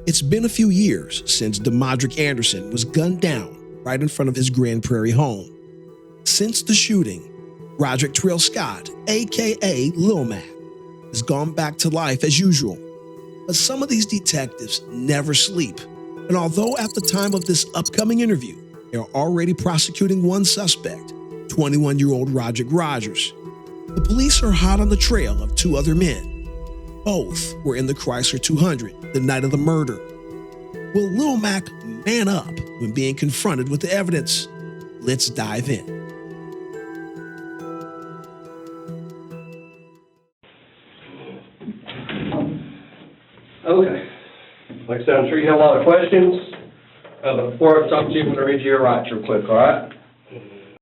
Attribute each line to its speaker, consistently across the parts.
Speaker 1: It's been a few years since DeModrick Anderson was gunned down right in front of his Grand Prairie home. Since the shooting, Roderick Terrell Scott, aka Lil Mac, has gone back to life as usual. But some of these detectives never sleep. And although at the time of this upcoming interview, they're already prosecuting one suspect, 21-year-old Roderick Rogers, the police are hot on the trail of two other men. Both were in the Chrysler 200 the night of the murder. Will Lil Mac man up when being confronted with the evidence? Let's dive in.
Speaker 2: Okay. Like I said, I'm sure you have a lot of questions. But before I talk to you, I'm going to read you your rights real quick, all right?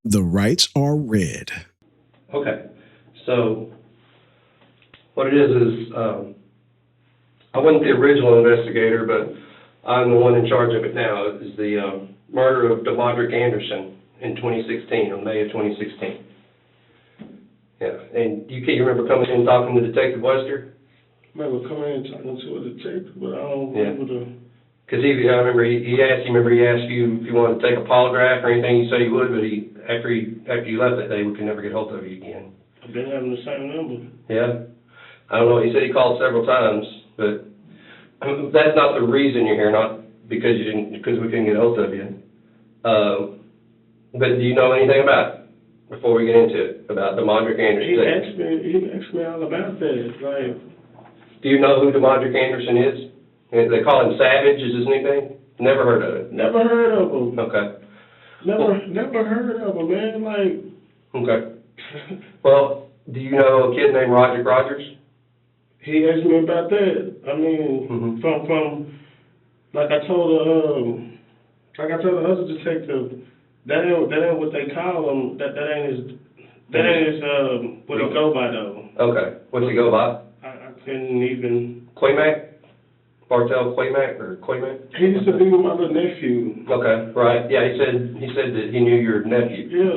Speaker 1: The rights are read.
Speaker 2: Okay. So, what it is I wasn't the original investigator, but I'm the one in charge of it now. It's the murder of DeModrick Anderson in 2016, on May of 2016. Yeah, and you remember coming in and talking to Detective Wester?
Speaker 3: I remember coming in and talking to a detective, but I don't remember the...
Speaker 2: Because I remember he asked you if you wanted to take a polygraph or anything. You said you would, but after you left that day, we could never get hold of you again.
Speaker 3: I've been having the same number.
Speaker 2: Yeah? I don't know. He said he called several times, but that's not the reason you're here, not because because we couldn't get hold of you. But do you know anything about it before we get into it, about DeModrick Anderson?
Speaker 3: He asked me all about that. Like,
Speaker 2: do you know who DeModrick Anderson is? They call him Savage, is his nickname? Never heard of it.
Speaker 3: Never heard of him.
Speaker 2: Okay.
Speaker 3: Never heard of him, man. Like.
Speaker 2: Okay. Well, do you know a kid named Roderick Rogers?
Speaker 3: He asked me about that. I mean, from like I told the other detective, that ain't what they call him. That ain't his what he go by though.
Speaker 2: Okay. What's he go by?
Speaker 3: I couldn't even.
Speaker 2: Quaymac? Bartel Quaymac or Quaymac?
Speaker 3: He used to be with my little nephew.
Speaker 2: Okay, right. Yeah, he said that he knew your nephew.
Speaker 3: Yeah.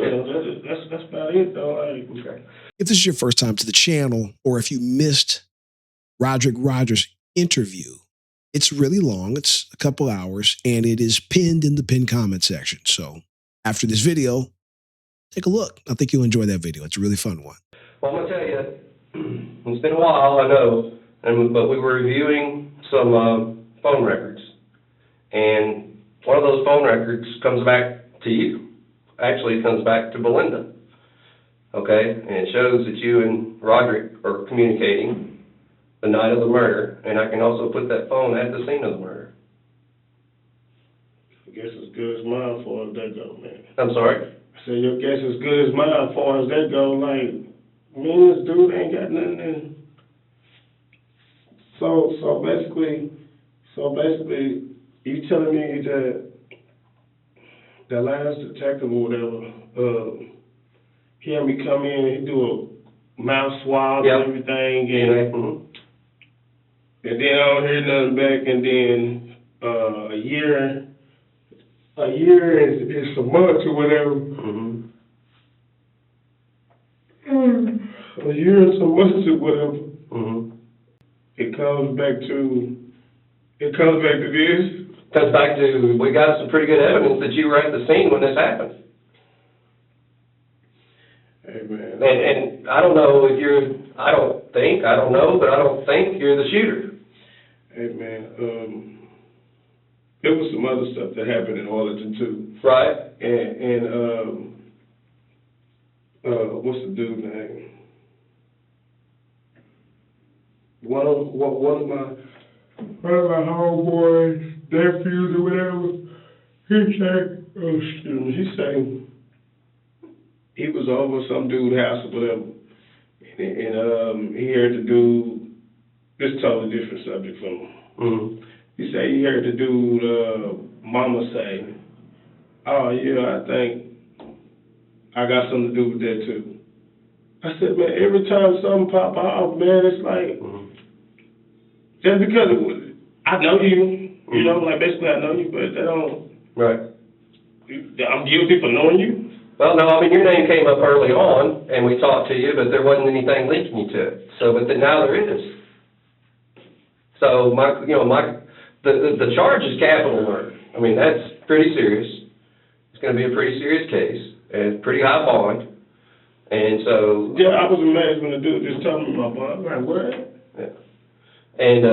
Speaker 3: That's about it though. Like,
Speaker 2: okay.
Speaker 1: If this is your first time to the channel, or if you missed Roderick Rogers' interview, it's really long. It's a couple hours, and it is pinned in the pinned comment section. So after this video, take a look. I think you'll enjoy that video. It's a really fun one.
Speaker 2: Well, I'm going to tell you, it's been a while, I know, but we were reviewing some phone records, and one of those phone records comes back to you. Actually, it comes back to Belinda, okay? And it shows that you and Roderick are communicating the night of the murder, and I can also put that phone at the scene of the murder.
Speaker 3: I guess as good as mine as far as that go, man.
Speaker 2: I'm sorry?
Speaker 3: I said, your guess as good as mine as far as that go. Like, me and this dude ain't got nothing in. So basically, you telling me that the last detective or whatever, he had me come in, he do a mouth swab and everything, and then I don't hear nothing back, and then a year is some months or whatever. A year and some months or whatever. It comes back to this.
Speaker 2: Comes back to, we got some pretty good evidence that you were at the scene when this happened.
Speaker 3: Hey, man.
Speaker 2: And I don't know if I don't know, but I don't think you're the shooter.
Speaker 3: Hey, man, there was some other stuff that happened in Arlington, too.
Speaker 2: Right.
Speaker 3: And what's the dude's name? One of my homeboys, nephews or whatever, he said he was over some dude's house or whatever, and he heard the dude, this is totally different subject from him. He said he heard the dude, mama say, oh yeah, I think I got something to do with that too. I said, man, every time something pop off, man, it's like, just because I know you, you know, like basically I know you, but that don't.
Speaker 2: Right.
Speaker 3: I'm guilty for knowing you.
Speaker 2: Well, no, I mean, your name came up early on, and we talked to you, but there wasn't anything linking you to it. So, but now there is. So, my the charge is capital murder. I mean, that's pretty serious. It's gonna be a pretty serious case, and pretty high bond. And so.
Speaker 3: Yeah, I was amazed when the dude just told me my bond. I'm like, what?
Speaker 2: Yeah. And,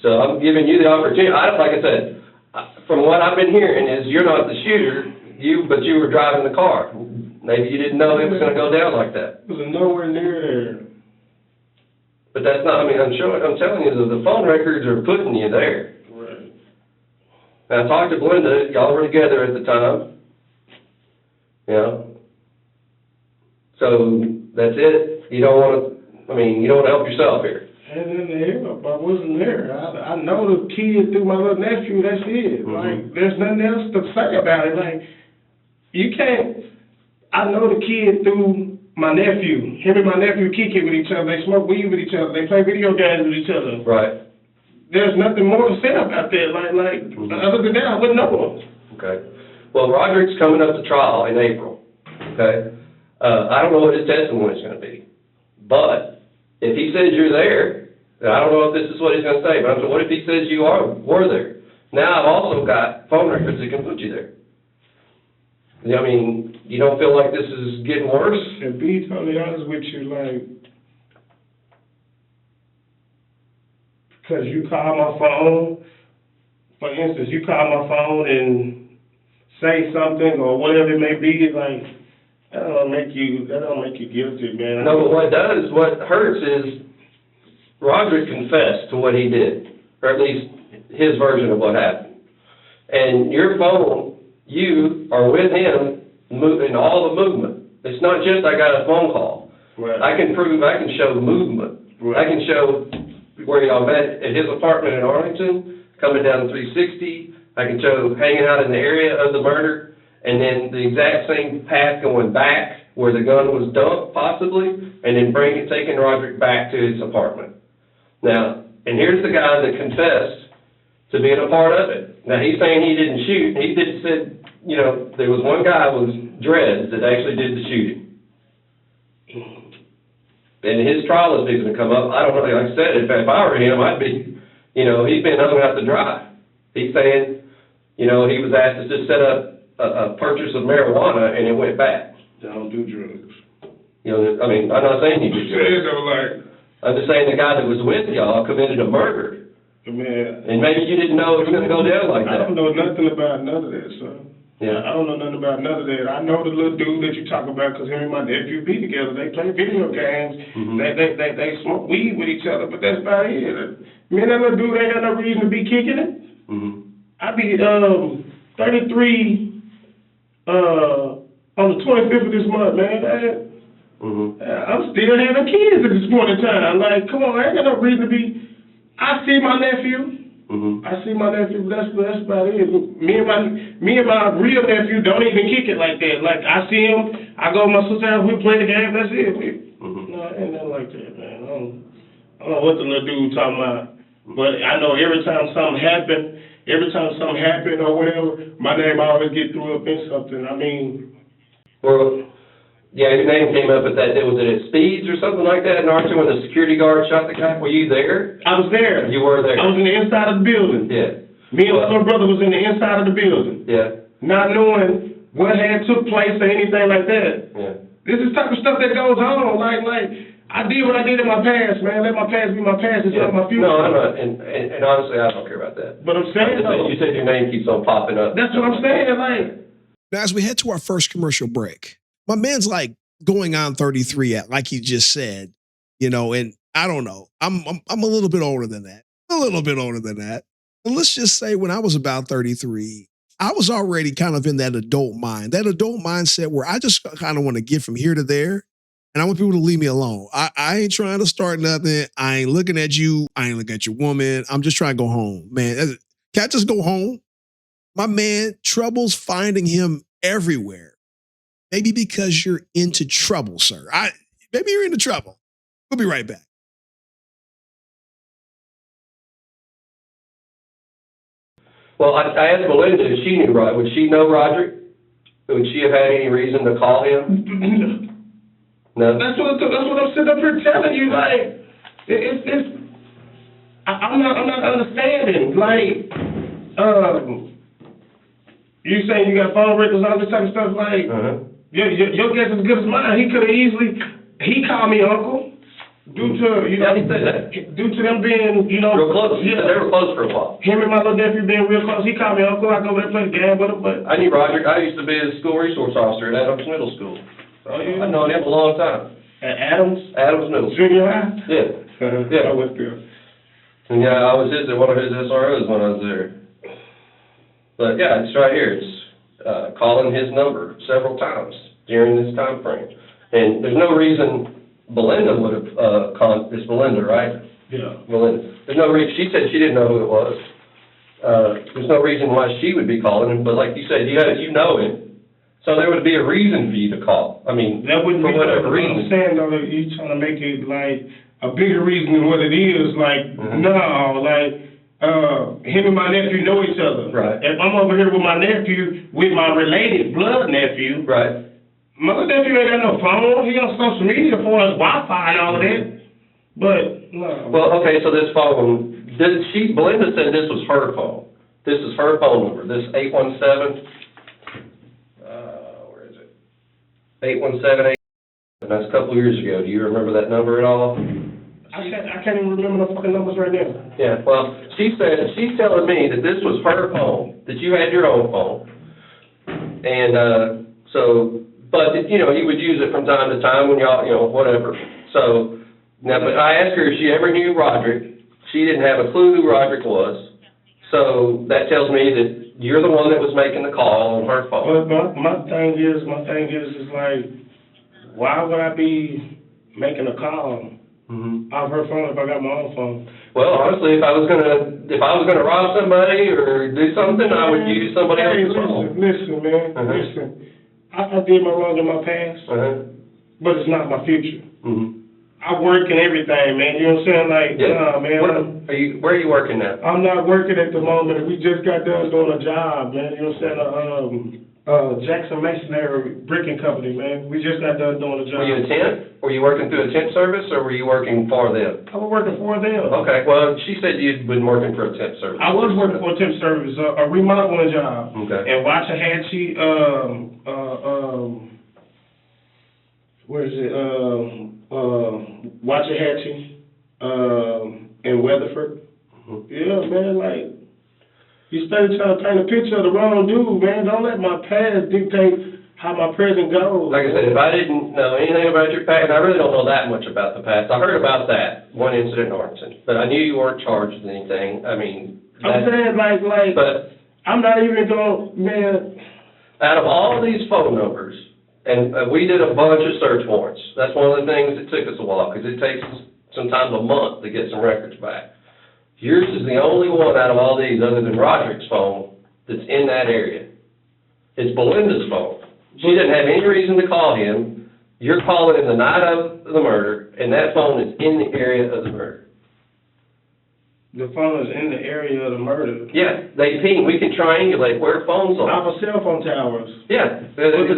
Speaker 2: so I'm giving you the opportunity, like I said, from what I've been hearing is you're not the shooter, but you were driving the car. Maybe you didn't know it was gonna go down like that.
Speaker 3: It was nowhere near there.
Speaker 2: But that's not, I mean, I'm telling you, the phone records are putting you there.
Speaker 3: Right.
Speaker 2: Now, I talked to Glenda, y'all were together at the time. Yeah. So, that's it. You don't wanna help yourself here.
Speaker 3: And in there, I wasn't there. I know the kid through my little nephew, that's it.
Speaker 2: Mm-hmm.
Speaker 3: Like, there's nothing else to say about it. Like, you can't, I know the kid through my nephew. Him and my nephew kick it with each other. They smoke weed with each other. They play video games with each other.
Speaker 2: Right.
Speaker 3: There's nothing more to say about that. Like other than that, I wouldn't know him.
Speaker 2: Okay. Well, Roderick's coming up to trial in April. Okay. I don't know what his testimony is going to be, but if he says you're there, and I don't know if this is what he's going to say, but what if he says you were there? Now I've also got phone records that can put you there. I mean, you don't feel like this is getting worse?
Speaker 3: To be totally honest with you, like, because you call my phone, for instance, you call my phone and say something or whatever it may be, like, that don't make you guilty, man.
Speaker 2: No, but what hurts is Roderick confessed to what he did, or at least his version of what happened. And your phone, you are with him in all the movement. It's not just I got a phone call.
Speaker 3: Right.
Speaker 2: I can show movement.
Speaker 3: Right.
Speaker 2: I can show where y'all met at his apartment in Arlington, coming down 360. I can show hanging out in the area of the murder, and then the exact same path going back where the gun was dumped, possibly, and then taking Roderick back to his apartment. Now, and here's the guy that confessed to being a part of it. Now, he's saying he didn't shoot. He said, there was one guy with dreads that actually did the shooting. And his trial is fixing to come up. I don't know, like I said, if I were him, I'd be, he's been hung out to dry. He's saying, he was asked to just set up a purchase of marijuana, and it went back.
Speaker 3: I don't do drugs.
Speaker 2: I'm not saying you do drugs.
Speaker 3: Like,
Speaker 2: I'm just saying the guy that was with y'all committed a murder.
Speaker 3: Man.
Speaker 2: And maybe you didn't know it was going to go down like that.
Speaker 3: I don't know nothing about none of that, son.
Speaker 2: Yeah.
Speaker 3: I don't know nothing about none of that. I know the little dude that you talk about because him and my nephew be together. They play video games.
Speaker 2: Mm-hmm.
Speaker 3: They smoke weed with each other, but that's about it. Me and that little dude ain't got no reason to be kicking it.
Speaker 2: Mm-hmm.
Speaker 3: I be 33 on the 25th of this month, man.
Speaker 2: Mm-hmm.
Speaker 3: I'm still having kids at this point in time. Like, come on, I ain't got no reason to be. I see my nephew.
Speaker 2: Mm-hmm.
Speaker 3: I see my nephew. That's about it. Me and my real nephew don't even kick it like that. Like, I see him. I go to my sister's house. We play the game. That's it. No, ain't nothing like that, man. I don't know what the little dude talking about. But I know every time something happen or whatever, my name always get threw up in something. I mean.
Speaker 2: Well, yeah, your name came up at that. Was it at Speeds or something like that in Arlington when the security guard shot the guy? Were you there?
Speaker 3: I was there.
Speaker 2: You were there.
Speaker 3: I was in the inside of the building.
Speaker 2: Yeah.
Speaker 3: Me and my little brother was in the inside of the building.
Speaker 2: Yeah.
Speaker 3: Not knowing what had took place or anything like that.
Speaker 2: Yeah.
Speaker 3: This is the type of stuff that goes on. Like I did what I did in my past, man. Let my past be my past. It's not my future.
Speaker 2: No, I'm not. And honestly, I don't care about that.
Speaker 3: But I'm saying,
Speaker 2: You said your name keeps on popping up.
Speaker 3: That's what I'm saying. Like.
Speaker 1: Now, as we head to our first commercial break, my man's like going on 33 like he just said, and I don't know. I'm a little bit older than that. And let's just say when I was about 33, I was already kind of in that adult mindset where I just kind of want to get from here to there. And I want people to leave me alone. I ain't trying to start nothing. I ain't looking at you. I ain't looking at your woman. I'm just trying to go home, man. Can I just go home? My man, trouble's finding him everywhere. Maybe because you're into trouble, sir. Maybe you're into trouble. We'll be right back.
Speaker 2: Well, I asked Melinda if she knew Roderick. Would she know Roderick? Would she have had any reason to call him? No.
Speaker 3: That's what I'm sitting up here telling you. Like, I'm not understanding. Like, you saying you got phone records, all this type of stuff. Like, your guess is as good as mine. He could have he called me uncle. Due to, you know,
Speaker 2: Yeah, he said that.
Speaker 3: due to them being, you know,
Speaker 2: Real close. He said they were close for a while.
Speaker 3: him and my little nephew being real close. He called me uncle. I go over there play the game with him, but.
Speaker 2: I knew Roger. I used to be his school resource officer at Adams Middle School.
Speaker 3: Oh, yeah.
Speaker 2: I've known him a long time.
Speaker 3: At Adams?
Speaker 2: Adams Middle School.
Speaker 3: Junior high?
Speaker 2: Yeah. Yeah.
Speaker 3: I went there.
Speaker 2: And yeah, I was one of his SROs when I was there. But yeah, it's right here. It's calling his number several times during this time frame. And there's no reason Belinda would have, it's Belinda, right?
Speaker 3: Yeah.
Speaker 2: Belinda. There's no reason, she said she didn't know who it was. There's no reason why she would be calling him, but like you said, you know him. So there would be a reason for you to call. I mean,
Speaker 3: That wouldn't
Speaker 2: for
Speaker 3: be
Speaker 2: whatever
Speaker 3: what
Speaker 2: reason.
Speaker 3: I'm saying, though, that you trying to make it like a bigger reason than what it is. Like, no, like, him and my nephew know each other.
Speaker 2: Right.
Speaker 3: If I'm over here with my nephew, with my related blood nephew,
Speaker 2: Right.
Speaker 3: my little nephew ain't got no phone. He on social media for his Wi-Fi and all of that. But, no.
Speaker 2: Well, okay, so this phone, Belinda said this was her phone. This is her phone number, this 817, where is it? 817, and that's a couple of years ago. Do you remember that number at all?
Speaker 3: I can't even remember the fucking numbers right now.
Speaker 2: Yeah, well, she's telling me that this was her phone, that you had your own phone. And, but, you know, you would use it from time to time when y'all, you know, whatever. So, now, but I asked her if she ever knew Roderick. She didn't have a clue who Roderick was. So that tells me that you're the one that was making the call on her phone.
Speaker 3: But my thing is like, why would I be making a call off her phone if I got my own phone?
Speaker 2: Well, honestly, if I was gonna rob somebody or do something, I would use somebody else's phone.
Speaker 3: Listen, man, listen. I did my wrong in my past, but it's not my future. I work and everything, man. You know what I'm saying? Like, nah, man.
Speaker 2: Where are you working now?
Speaker 3: I'm not working at the moment. We just got done doing a job, man. You know what I'm saying? Jackson Masonry Bricking Company, man. We just got done doing a job.
Speaker 2: Were you a temp? Were you working through a temp service, or were you working for them?
Speaker 3: I was working for them.
Speaker 2: Okay, well, she said you'd been working for a temp service.
Speaker 3: I was working for a temp service, a remodeling job.
Speaker 2: Okay.
Speaker 3: And Waxahachie, where is it? Waxahachie, in Weatherford. Yeah, man, like, you started trying to paint a picture of the wrong dude, man. Don't let my past dictate how my present goes.
Speaker 2: Like I said, if I didn't know anything about your past, and I really don't know that much about the past. I heard about that one incident in Arlington, but I knew you weren't charged with anything. I mean,
Speaker 3: I'm saying, like,
Speaker 2: but
Speaker 3: I'm not even going, man.
Speaker 2: out of all these phone numbers, and we did a bunch of search warrants. That's one of the things that took us a while, because it takes sometimes a month to get some records back. Yours is the only one out of all these, other than Roderick's phone, that's in that area. It's Belinda's phone. She didn't have any reason to call him. You're calling him the night of the murder, and that phone is in the area of the murder.
Speaker 3: The phone is in the area of the murder.
Speaker 2: Yeah, they ping. We can triangulate where phones are.
Speaker 3: Off of cell phone towers.
Speaker 2: Yeah.
Speaker 3: But what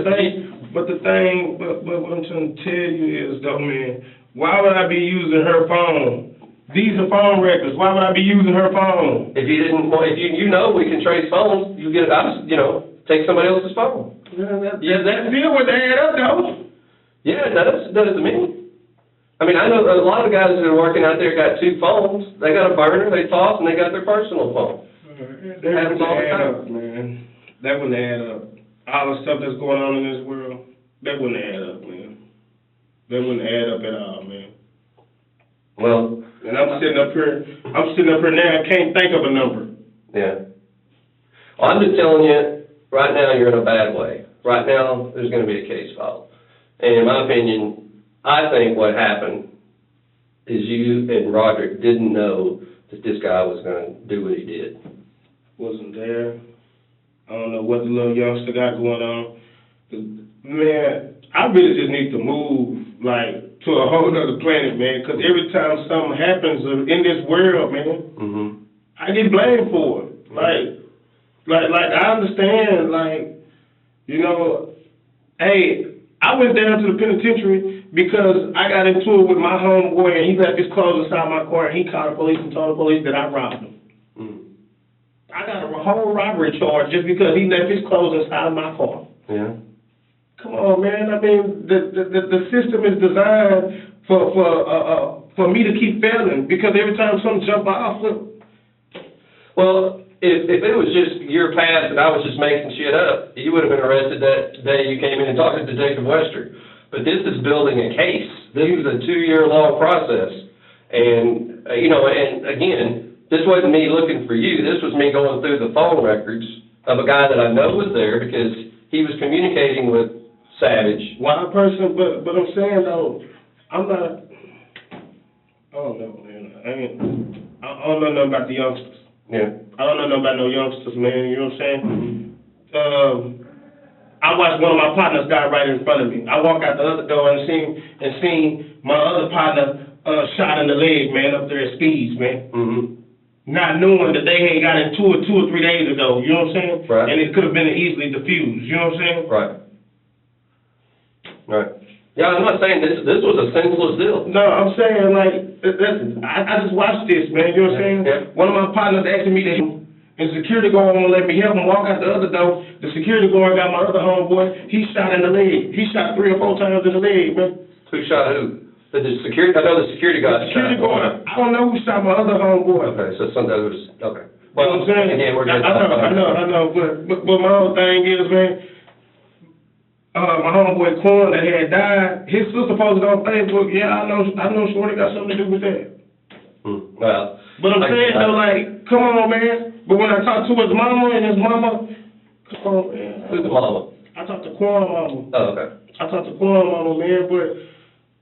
Speaker 3: I'm trying to tell you is, though, man, why would I be using her phone? These are phone records. Why would I be using her phone?
Speaker 2: If you didn't, well, if you know we can trace phones, take somebody else's phone.
Speaker 3: That still would add up, though.
Speaker 2: Yeah, it does. It does to me. I mean, I know a lot of guys that are working out there got two phones. They got a burner, they toss, and they got their personal phone.
Speaker 3: That
Speaker 2: happens all the
Speaker 3: wouldn't add
Speaker 2: time.
Speaker 3: up, man. That wouldn't add up. All the stuff that's going on in this world, that wouldn't add up, man. That wouldn't add up at all, man.
Speaker 2: Well,
Speaker 3: and I'm sitting up here now, I can't think of a number.
Speaker 2: yeah. Well, I'm just telling you, right now you're in a bad way. Right now, there's going to be a case filed. And in my opinion, I think what happened is you and Roderick didn't know that this guy was going to do what he did.
Speaker 3: Wasn't there. I don't know what the little youngster got going on. Man, I really just need to move, like, to a whole other planet, man, because every time something happens in this world, man, I get blamed for it. Like I understand, like, you know, hey, I went down to the penitentiary because I got into it with my homeboy and he left his clothes inside my car and he called the police and told the police that I robbed him. I got a whole robbery charge just because he left his clothes inside my car.
Speaker 2: Yeah.
Speaker 3: Come on, man. I mean, the system is designed for me to keep failing because every time something jump off,
Speaker 2: Well, if it was just your past and I was just making shit up, you would have been arrested that day you came in and talked to Detective Wester. But this is building a case. This is a 2-year-long process. And, and again, this wasn't me looking for you. This was me going through the phone records of a guy that I know was there because he was communicating with Savage.
Speaker 3: Wild person, but I'm saying, though, I'm not, I don't know, man. I don't know nothing about the youngsters.
Speaker 2: Yeah.
Speaker 3: I don't know nothing about no youngsters, man. You know what I'm saying? I watched one of my partners die right in front of me. I walked out the other door and seen my other partner shot in the leg, man, up there at Speeds, man. Not knowing that they had got into it 2 or 3 days ago. You know what I'm saying?
Speaker 2: Right.
Speaker 3: And it could have been easily diffused. You know what I'm saying?
Speaker 2: Right. Right. Yeah, I'm not saying this was a senseless deal.
Speaker 3: No, I'm saying, like, I just watched this, man. You know what I'm saying?
Speaker 2: Yeah.
Speaker 3: One of my partners asked me to help, and the security guard won't let me help him walk out the other door. The security guard got my other homeboy. He shot in the leg. He shot 3 or 4 times in the leg, man.
Speaker 2: Who shot who? I know the security guard
Speaker 3: Security
Speaker 2: shot.
Speaker 3: guard. I don't know who shot my other homeboy.
Speaker 2: Okay, so some that was, okay.
Speaker 3: You know what I'm saying?
Speaker 2: Again, we're just.
Speaker 3: I know, but my whole thing is, man, my homeboy Quan that had died, his sister posted on Facebook, yeah, I know Shorty got something to do with that.
Speaker 2: Well.
Speaker 3: But I'm saying, though, like, come on, man. But when I talked to his mama and his mama, come on, man.
Speaker 2: Who's the mama?
Speaker 3: I talked to Quan mama.
Speaker 2: Oh, okay.
Speaker 3: I talked to Quan mama, man, but,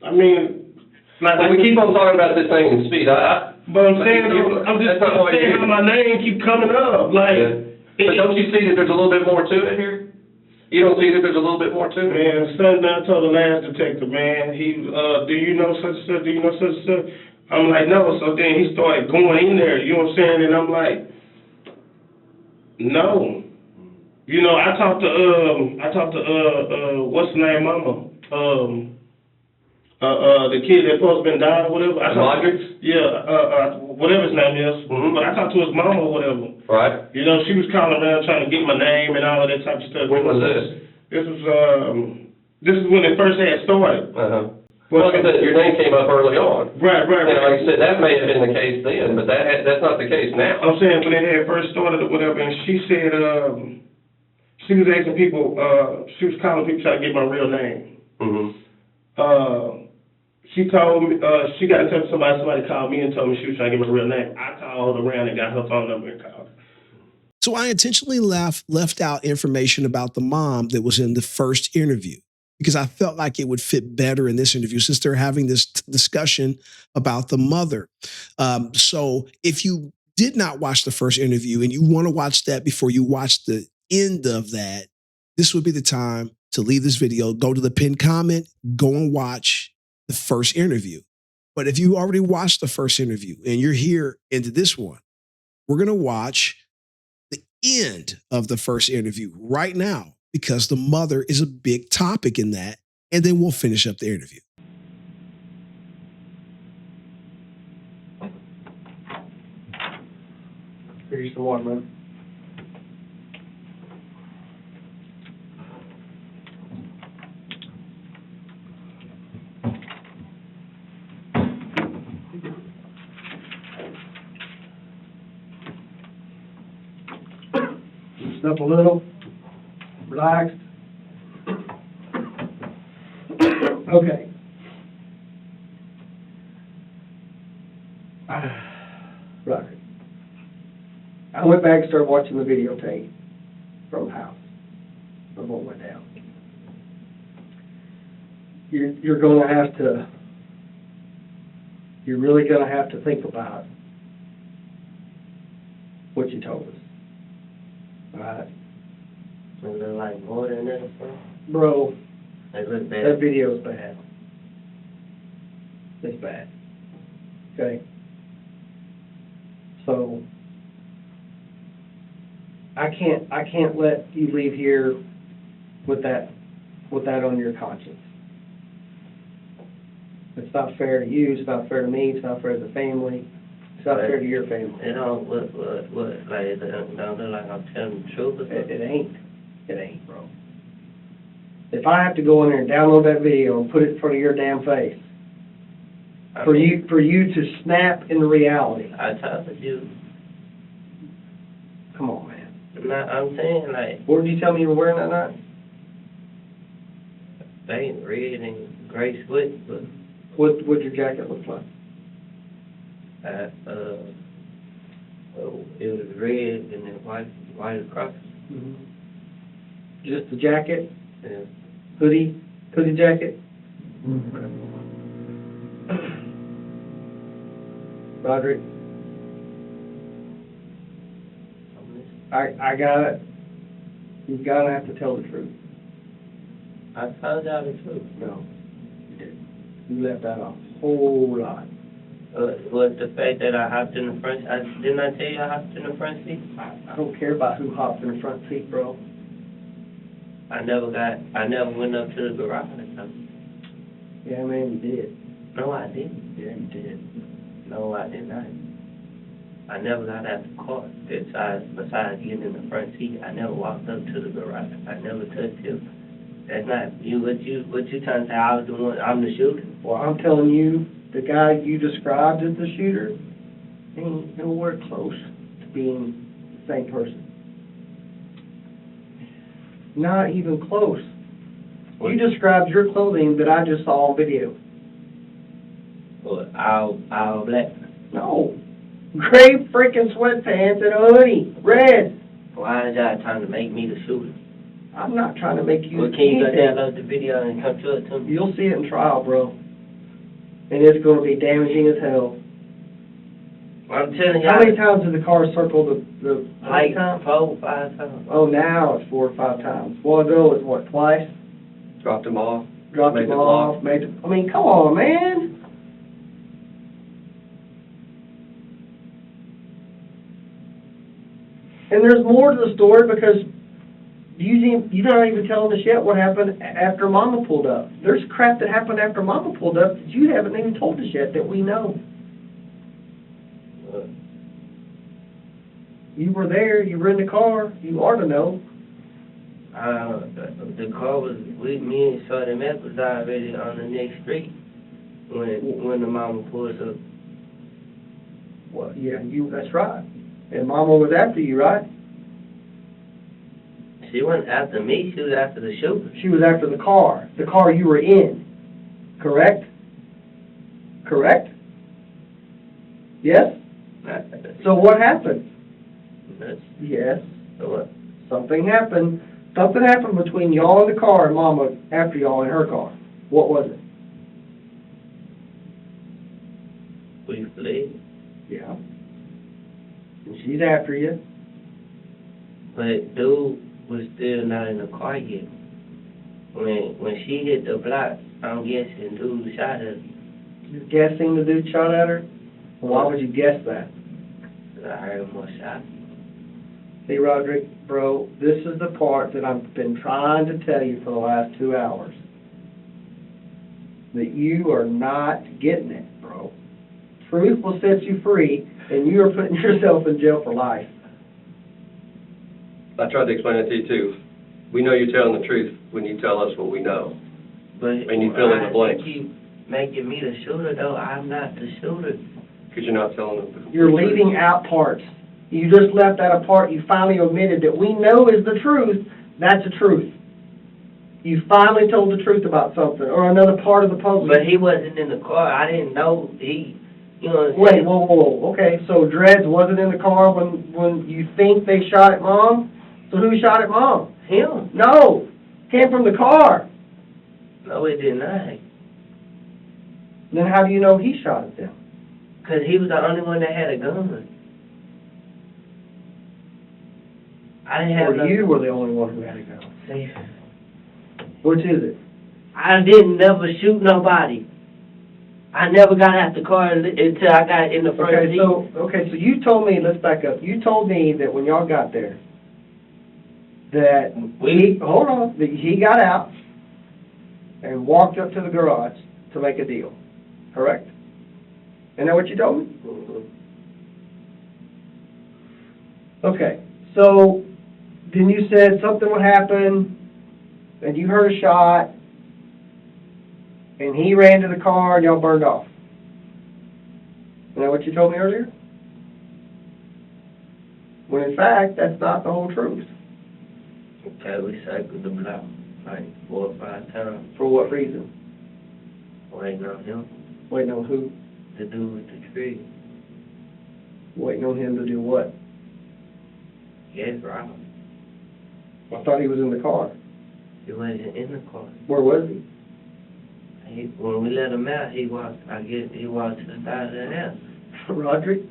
Speaker 3: I mean, like.
Speaker 2: Well, we keep on talking about this thing in speed.
Speaker 3: But I'm saying, I'm just saying how my name keep coming up, like.
Speaker 2: Yeah. But don't you see that there's a little bit more to it here? You don't see that there's a little bit more to it?
Speaker 3: Man, something I told the last detective, man, do you know such and such, do you know such and such? I'm like, no, so then he started going in there, you know what I'm saying, and I'm like, no. You know, I talked to what's the name, mama? The kid that supposed to been died or whatever.
Speaker 2: Rodriguez?
Speaker 3: Yeah, whatever his name is. But I talked to his mama or whatever.
Speaker 2: Right.
Speaker 3: You know, she was calling around trying to get my name and all of that type of stuff.
Speaker 2: When was this?
Speaker 3: This is when it first had started.
Speaker 2: Well, like I said, your name came up early on.
Speaker 3: Right.
Speaker 2: And like I said, that may have been the case then, but that's not the case now.
Speaker 3: I'm saying when it had first started or whatever, and she said, she was asking people, she was calling people trying to get my real name. She told me, she got in touch with somebody called me and told me she was trying to get my real name. I called around and got her phone number and called her.
Speaker 1: So I intentionally left out information about the mom that was in the first interview because I felt like it would fit better in this interview since they're having this discussion about the mother. So if you did not watch the first interview and you want to watch that before you watch the end of that, this would be the time to leave this video, go to the pinned comment, go and watch the first interview. But if you already watched the first interview and you're here into this one, we're going to watch the end of the first interview right now because the mother is a big topic in that, and then we'll finish up the interview.
Speaker 4: Here's the one, man. Up a little, relaxed. Okay. Right. I went back and started watching the videotape from the house of what went down. You're going to have to. You're really going to have to think about what you told us. Right.
Speaker 5: Was there like blood in there or something?
Speaker 4: Bro,
Speaker 5: It looked bad.
Speaker 4: that video's bad. It's bad. Okay? So, I can't let you leave here with that on your conscience. It's not fair to you, it's not fair to me, it's not fair to the family, it's not fair to your family.
Speaker 5: You know, like, it don't look like I'm telling the truth or something.
Speaker 4: It ain't, bro. If I have to go in there and download that video and put it in front of your damn face, for you to snap into reality,
Speaker 5: I told you.
Speaker 4: come on, man.
Speaker 5: I'm saying, like,
Speaker 4: What did you tell me you were wearing that night?
Speaker 5: they ain't red and gray split, but,
Speaker 4: What'd your jacket look like?
Speaker 5: it was red and then white across.
Speaker 4: Just the jacket,
Speaker 5: Yeah.
Speaker 4: hoodie jacket? Roderick, I got it. You gotta have to tell the truth.
Speaker 5: I found out the truth.
Speaker 4: No, you didn't. You left out a whole lot.
Speaker 5: Was the fact that I hopped in the front, didn't I tell you I hopped in the front seat?
Speaker 4: I don't care about who hopped in the front seat, bro.
Speaker 5: I never went up to the garage.
Speaker 4: Yeah, man, you did.
Speaker 5: No, I didn't.
Speaker 4: Yeah, you did.
Speaker 5: No, I did not. I never got out the car. Besides getting in the front seat, I never walked up to the garage. I never touched him. That's not you. What you trying to say? I was the one. I'm the shooter.
Speaker 4: Well, I'm telling you, the guy you described as the shooter ain't nowhere close to being the same person. Not even close. You described your clothing that I just saw on video.
Speaker 5: Well, I'll black.
Speaker 4: No. Gray freaking sweatpants and a hoodie. Red.
Speaker 5: Why is y'all trying to make me the shooter?
Speaker 4: I'm not trying to make you
Speaker 5: Well, can you go
Speaker 4: anything.
Speaker 5: download the video and come to it to me?
Speaker 4: You'll see it in trial, bro. And it's going to be damaging as hell.
Speaker 5: I'm telling y'all.
Speaker 4: How many times did the car circle the
Speaker 5: Like
Speaker 4: time?
Speaker 5: 4 or 5 times.
Speaker 4: Oh, now it's 4 or 5 times. A while ago it was what, twice?
Speaker 2: Dropped him off.
Speaker 4: Dropped
Speaker 2: Made
Speaker 4: him
Speaker 2: the
Speaker 4: off. I mean, come on, man. And there's more to the story because you're not even telling us yet what happened after Mama pulled up. There's crap that happened after Mama pulled up that you haven't even told us yet that we know. You were there. You were in the car. You ought to know.
Speaker 5: The car was with me and Shorty Mac was already on the next street when the mama pulled up.
Speaker 4: Well, yeah, that's right. And Mama was after you, right?
Speaker 5: She wasn't after me, she was after the shooter.
Speaker 4: She was after the car you were in. Correct? Correct? Yes? So what happened? Yes.
Speaker 5: So what?
Speaker 4: Something happened. Something happened between y'all in the car and Mama after y'all in her car. What was it?
Speaker 5: We fled.
Speaker 4: Yeah. And she's after you.
Speaker 5: But dude was still not in the car yet. When she hit the block, I'm guessing dude shot her.
Speaker 4: You're guessing the dude shot at her? Why would you guess that?
Speaker 5: I heard more shots.
Speaker 4: See, Roderick, bro, this is the part that I've been trying to tell you for the last 2 hours. That you are not getting it, bro. Truth will set you free, and you are putting yourself in jail for life.
Speaker 2: I tried to explain that to you too. We know you're telling the truth when you tell us what we know.
Speaker 5: But
Speaker 2: And you fill in the blanks.
Speaker 5: You keep making me the shooter, though. I'm not the shooter.
Speaker 2: Because you're not telling them.
Speaker 4: You're leaving out parts. You just left out a part you finally omitted that we know is the truth. That's the truth. You finally told the truth about something, or another part of the puzzle.
Speaker 5: But he wasn't in the car. I didn't know you know what I'm
Speaker 4: Wait,
Speaker 5: saying?
Speaker 4: whoa. Okay, so Dreads wasn't in the car when you think they shot at Mom? So who shot at Mom?
Speaker 5: Him?
Speaker 4: No, came from the car.
Speaker 5: No, it did not.
Speaker 4: Then how do you know he shot at them?
Speaker 5: Because he was the only one that had a gun. I didn't have
Speaker 4: Or you were the only one who had a gun.
Speaker 5: See,
Speaker 4: Which is it?
Speaker 5: I didn't never shoot nobody. I never got out the car until I got in the front seat.
Speaker 4: Okay, so you told me, let's back up. You told me that when y'all got there, that that he got out and walked up to the garage to make a deal. correct? Isn't that what you told me?
Speaker 5: Mhm.
Speaker 4: Okay, so then you said something would happen, and you heard a shot, and he ran to the car, and y'all burned off. Isn't that what you told me earlier? When in fact, that's not the whole truth.
Speaker 5: Okay, we circled the block like 4 or 5 times,
Speaker 4: For what reason?
Speaker 5: waiting on him
Speaker 4: Waiting on who?
Speaker 5: to do with the tree.
Speaker 4: Waiting on him to do what?
Speaker 5: Yes, Rob.
Speaker 4: I thought he was in the car.
Speaker 5: He wasn't in the car.
Speaker 4: Where was he?
Speaker 5: When we let him out, he walked to the side of the house.
Speaker 4: Roderick,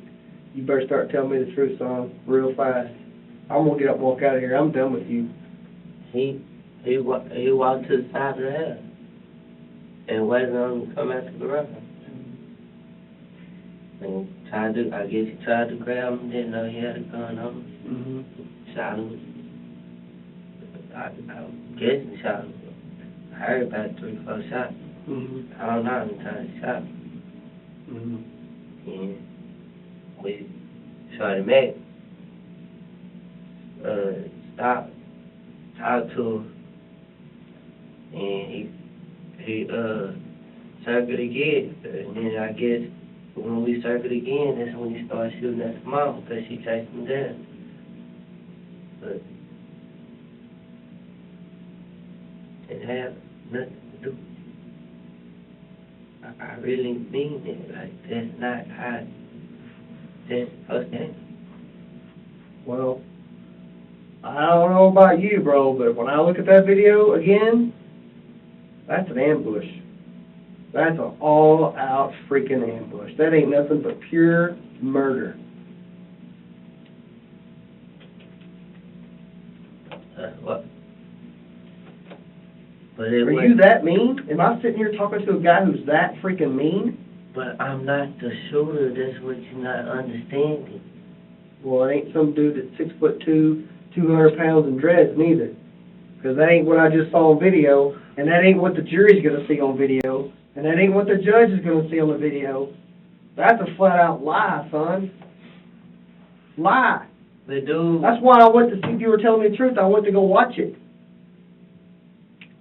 Speaker 4: you better start telling me the truth, son, real fast. I'm gonna get up and walk out of here. I'm done with you.
Speaker 5: He walked to the side of the house and waited on him to come out the garage. And I guess he tried to grab him, didn't know he had a gun on him.
Speaker 4: Mm-hmm.
Speaker 5: Shot him. I guess he shot him. I heard about 3 or 4 shots.
Speaker 4: Mm-hmm.
Speaker 5: I don't know how many times he shot him.
Speaker 4: Mm-hmm.
Speaker 5: And we shot him back. Stopped, talked to him, and he circled again. And then I guess when we circled again, that's when he started shooting at the mom because she chased him down. But it had nothing to do. I really mean it. Like, that's not how that's supposed to end.
Speaker 4: Well, I don't know about you, bro, but when I look at that video again, that's an ambush. That's an all-out freaking ambush. That ain't nothing but pure murder.
Speaker 5: What? But it
Speaker 4: Are
Speaker 5: was,
Speaker 4: you that mean? Am I sitting here talking to a guy who's that freaking mean?
Speaker 5: but I'm not the shooter. That's what you're not understanding.
Speaker 4: Well, it ain't some dude that's 6'2", 200 pounds and dreads neither. Because that ain't what I just saw on video, and that ain't what the jury's gonna see on video, and that ain't what the judge is gonna see on the video. That's a flat out lie, son. Lie.
Speaker 5: The dude.
Speaker 4: That's why I went to see if you were telling me the truth. I went to go watch it.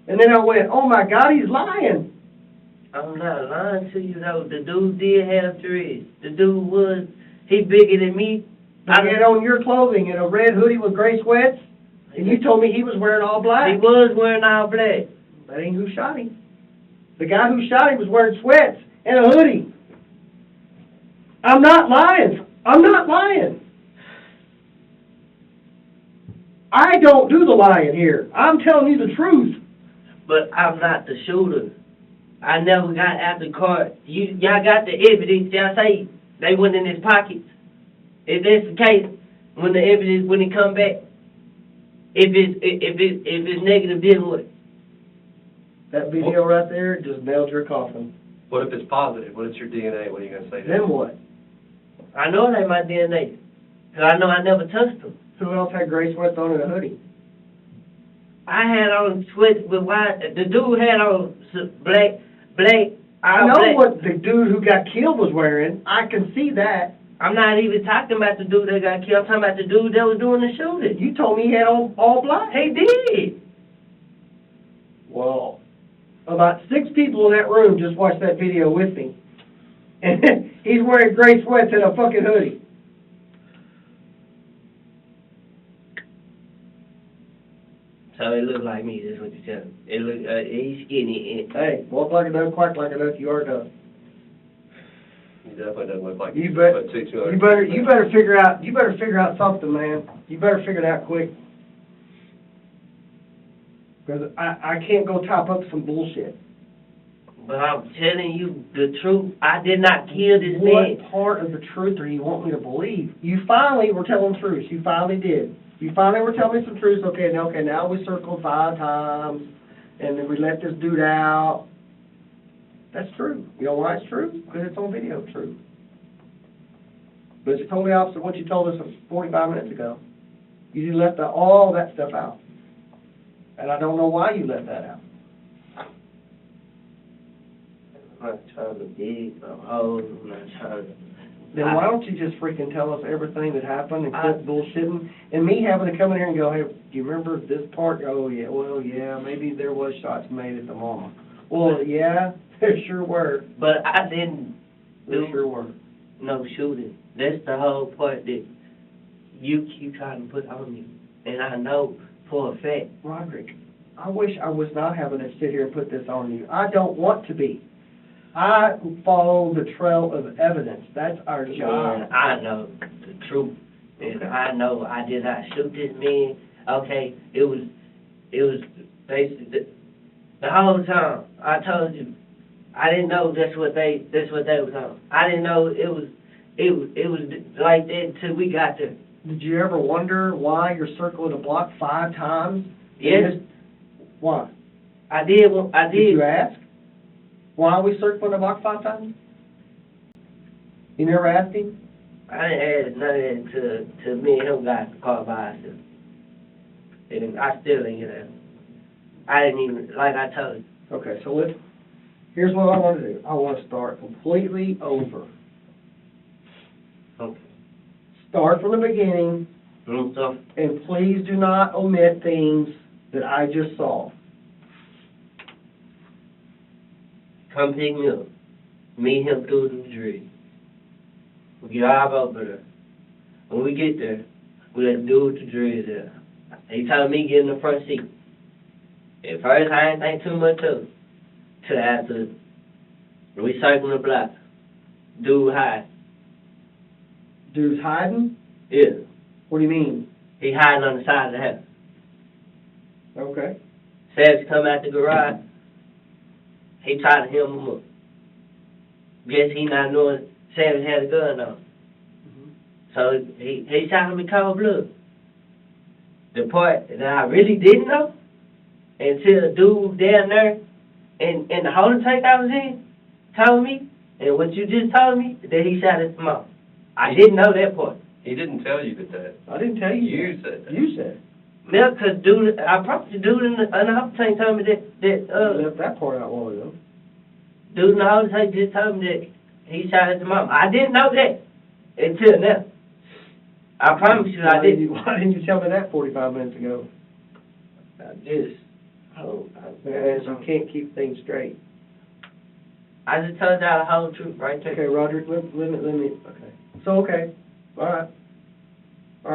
Speaker 4: And then I went, oh my God, he's lying.
Speaker 5: I'm not lying to you though. The dude did have dreads. The dude he bigger than me.
Speaker 4: I had on your clothing in a red hoodie with gray sweats, and you told me he was wearing all black.
Speaker 5: He was wearing all black.
Speaker 4: That ain't who shot him. The guy who shot him was wearing sweats and a hoodie. I'm not lying. I'm not lying. I don't do the lying here. I'm telling you the truth.
Speaker 5: But I'm not the shooter. I never got out the car. Y'all got the evidence. Y'all say they went in his pockets. If that's the case, when it come back, if it's negative, then what?
Speaker 4: That video right there just nailed your coffin.
Speaker 2: What if it's positive? What is your DNA? What are you gonna say to
Speaker 4: Then
Speaker 2: that?
Speaker 4: what?
Speaker 5: I know it ain't my DNA. Cause I know I never touched them.
Speaker 4: Who else had gray sweats on and a hoodie?
Speaker 5: I had on sweats with white. The dude had on black.
Speaker 4: I
Speaker 5: all
Speaker 4: know
Speaker 5: black.
Speaker 4: what the dude who got killed was wearing. I can see that.
Speaker 5: I'm not even talking about the dude that got killed. I'm talking about the dude that was doing the shooting.
Speaker 4: You told me he had on all black.
Speaker 5: He did.
Speaker 4: Well, about 6 people in that room just watched that video with me. And he's wearing gray sweats and a fucking hoodie.
Speaker 5: So it looked like me. That's what you tell me. It look. He's skinny.
Speaker 4: Hey, walk like a duck, quack like a duck, you are a duck.
Speaker 2: He definitely doesn't look like
Speaker 4: You
Speaker 2: he's
Speaker 4: bet.
Speaker 2: but 200.
Speaker 4: You better figure out something, man. You better figure it out quick. Because I can't go top up some bullshit.
Speaker 5: But I'm telling you the truth. I did not kill this man.
Speaker 4: What part of the truth are you want me to believe? You finally were telling the truth. You finally did. You finally were telling me some truth. Okay, now we circled 5 times, and then we let this dude out. That's true. You know why it's true? Because it's on video. True. But it's totally opposite of what you told us 45 minutes ago. You left all that stuff out. And I don't know why you left that out.
Speaker 5: I'm not trying to dig a hole, I'm not trying to.
Speaker 4: Then why don't you just freaking tell us everything that happened and quit bullshitting? And me having to come in here and go, hey, do you remember this part? Oh, yeah, well, yeah, maybe there was shots made at the mama. Well, yeah, there sure were.
Speaker 5: But I didn't
Speaker 4: There
Speaker 5: do
Speaker 4: sure were.
Speaker 5: no shooting. That's the whole part that you keep trying to put on me. And I know for a fact.
Speaker 4: Roderick, I wish I was not having to sit here and put this on you. I don't want to be. I follow the trail of evidence. That's our job.
Speaker 5: And I know the truth. And I know I did not shoot this man. Okay, it was basically the whole time. I told you, I didn't know that's what they was on. I didn't know it was like that until we got there.
Speaker 4: Did you ever wonder why you're circling the block 5 times?
Speaker 5: Yes.
Speaker 4: Why?
Speaker 5: I did.
Speaker 4: Did you ask? Why are we circling the block 5 times? You never asked him?
Speaker 5: I didn't add nothing to me and him got the car by ourselves. And I still didn't get it. I didn't even, like I told you.
Speaker 4: Okay, so here's what I want to do. I want to start completely over.
Speaker 5: Okay.
Speaker 4: Start from the beginning,
Speaker 5: So,
Speaker 4: and please do not omit things that I just saw.
Speaker 5: come pick me up. Me and him through the tree. We drive over there. When we get there, we let the dude with the dreads there. He told me get in the front seat. At first, I didn't think too much of it. Till after we circling the block. Dude hide.
Speaker 4: Dude's hiding?
Speaker 5: Yeah.
Speaker 4: What do you mean?
Speaker 5: He hiding on the side of the house.
Speaker 4: Okay.
Speaker 5: Says come out the garage. He tried to hem him up. Guess he not knowing Savage had a gun on.
Speaker 4: Mm-hmm.
Speaker 5: So he shot him in cold blood. The part that I really didn't know until the dude down there in the holding tank I was in told me, and what you just told me, that he shot his mom. I didn't know that part.
Speaker 2: He didn't tell you that.
Speaker 4: I didn't tell you.
Speaker 2: You said that.
Speaker 4: You said.
Speaker 5: Yeah, because dude, I promised the dude in the holding tank told me
Speaker 4: You left that part out a while ago.
Speaker 5: dude in the holding tank just told me that he shot his mom. I didn't know that until now. I promise you I didn't.
Speaker 4: Why didn't you tell me that 45 minutes ago? As you can't keep things straight.
Speaker 5: I just told y'all the whole truth right there.
Speaker 4: Okay, Roger, let me, okay. So, okay, all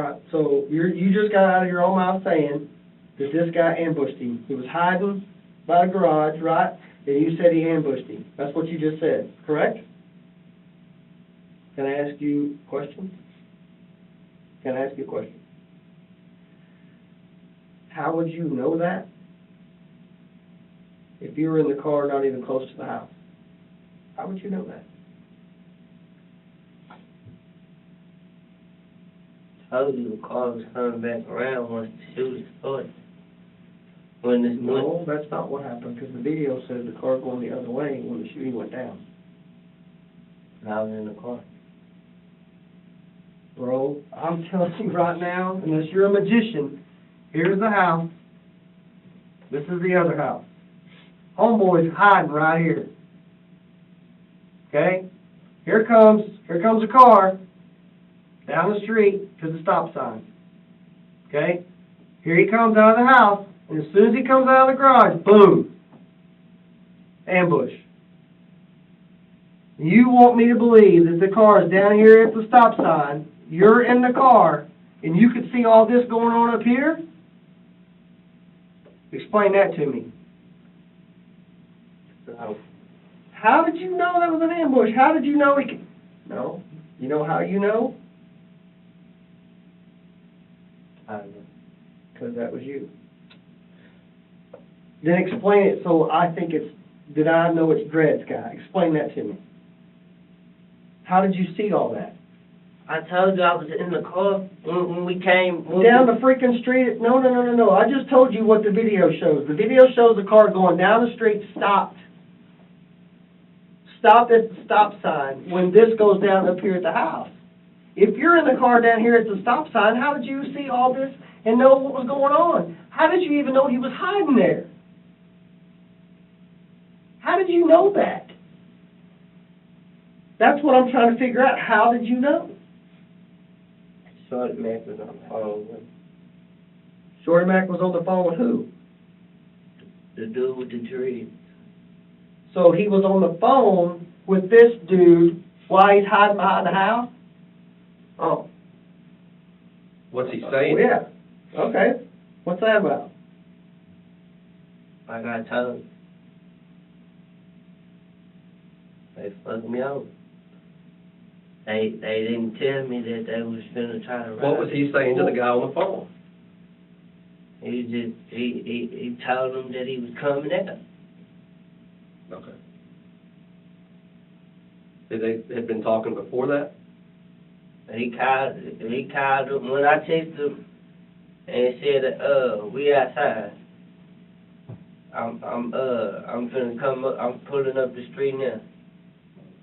Speaker 4: right, so you just got out of your own mouth saying that this guy ambushed him. He was hiding by the garage, right? And you said he ambushed him. That's what you just said, correct? Can I ask you a question? Can I ask you a question? How would you know that if you were in the car not even close to the house? How would you know that?
Speaker 5: Told you the car was coming back around once the shooting started.
Speaker 4: No, that's not what happened, because the video says the car going the other way when the shooting went down.
Speaker 5: I was in the car.
Speaker 4: Bro, I'm telling you right now, unless you're a magician, here's the house. This is the other house. Homeboy's hiding right here. Okay? Here comes a car down the street to the stop sign. Okay? Here he comes out of the house, and as soon as he comes out of the garage, boom! Ambush. You want me to believe that the car is down here at the stop sign, you're in the car, and you could see all this going on up here? Explain that to me.
Speaker 5: So,
Speaker 4: How did you know that was an ambush? How did you know he could... No. You know how you know?
Speaker 5: I don't know.
Speaker 4: Because that was you. Then explain it so I think it's... Did I know it's Dread Sky? Explain that to me. How did you see all that?
Speaker 5: I told you I was in the car when we came.
Speaker 4: Down the freaking street? No. I just told you what the video shows. The video shows the car going down the street, stopped. Stopped at the stop sign when this goes down up here at the house. If you're in the car down here at the stop sign, how did you see all this and know what was going on? How did you even know he was hiding there? How did you know that? That's what I'm trying to figure out. How did you know?
Speaker 5: Shorty Mac was on the phone with
Speaker 4: Shorty Mac was on the phone with who?
Speaker 5: the dude with the dreads.
Speaker 4: So he was on the phone with this dude while he's hiding behind the house? Oh,
Speaker 2: What's he saying?
Speaker 4: yeah. Okay. What's that about?
Speaker 5: Like I told him, they fucked me over. They didn't tell me that they was gonna try to.
Speaker 2: What was he saying to the guy on the phone?
Speaker 5: He told them that he was coming out.
Speaker 2: Okay. They had been talking before that?
Speaker 5: He called him when I texted him and said, we outside. I'm finna come up, I'm pulling up the street now.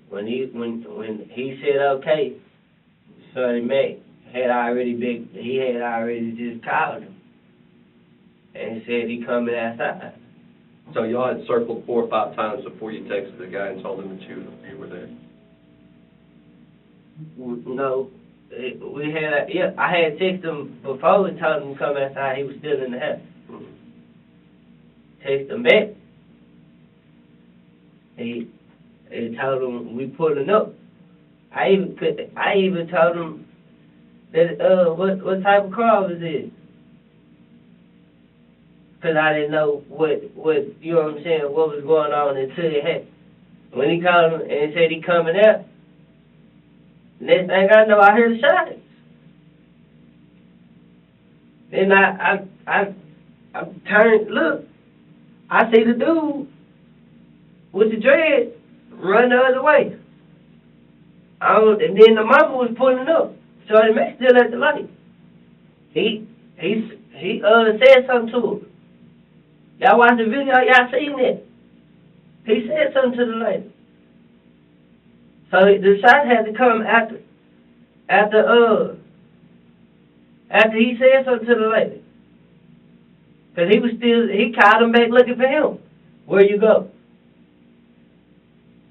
Speaker 5: When he said okay, Sonny Mac had already just called him and said he coming outside.
Speaker 2: So y'all had circled 4 or 5 times before you texted the guy and told him that you were there?
Speaker 5: No, I had texted him before and told him to come outside. He was still in the house. Text him back. He told him we pulling up. I even told him that what type of car was it? Cause I didn't know what you know what I'm saying, what was going on until it happened. When he called him and said he coming out, next thing I know, I heard shots. Then I turned, look, I see the dude with the dread run the other way. And then the mama was pulling up. Shorty Mac still at the light. He said something to her. Y'all watch the video, y'all seen it. He said something to the lady. So the shots had to come after he said something to the lady. Cause he called him back looking for him. Where you go?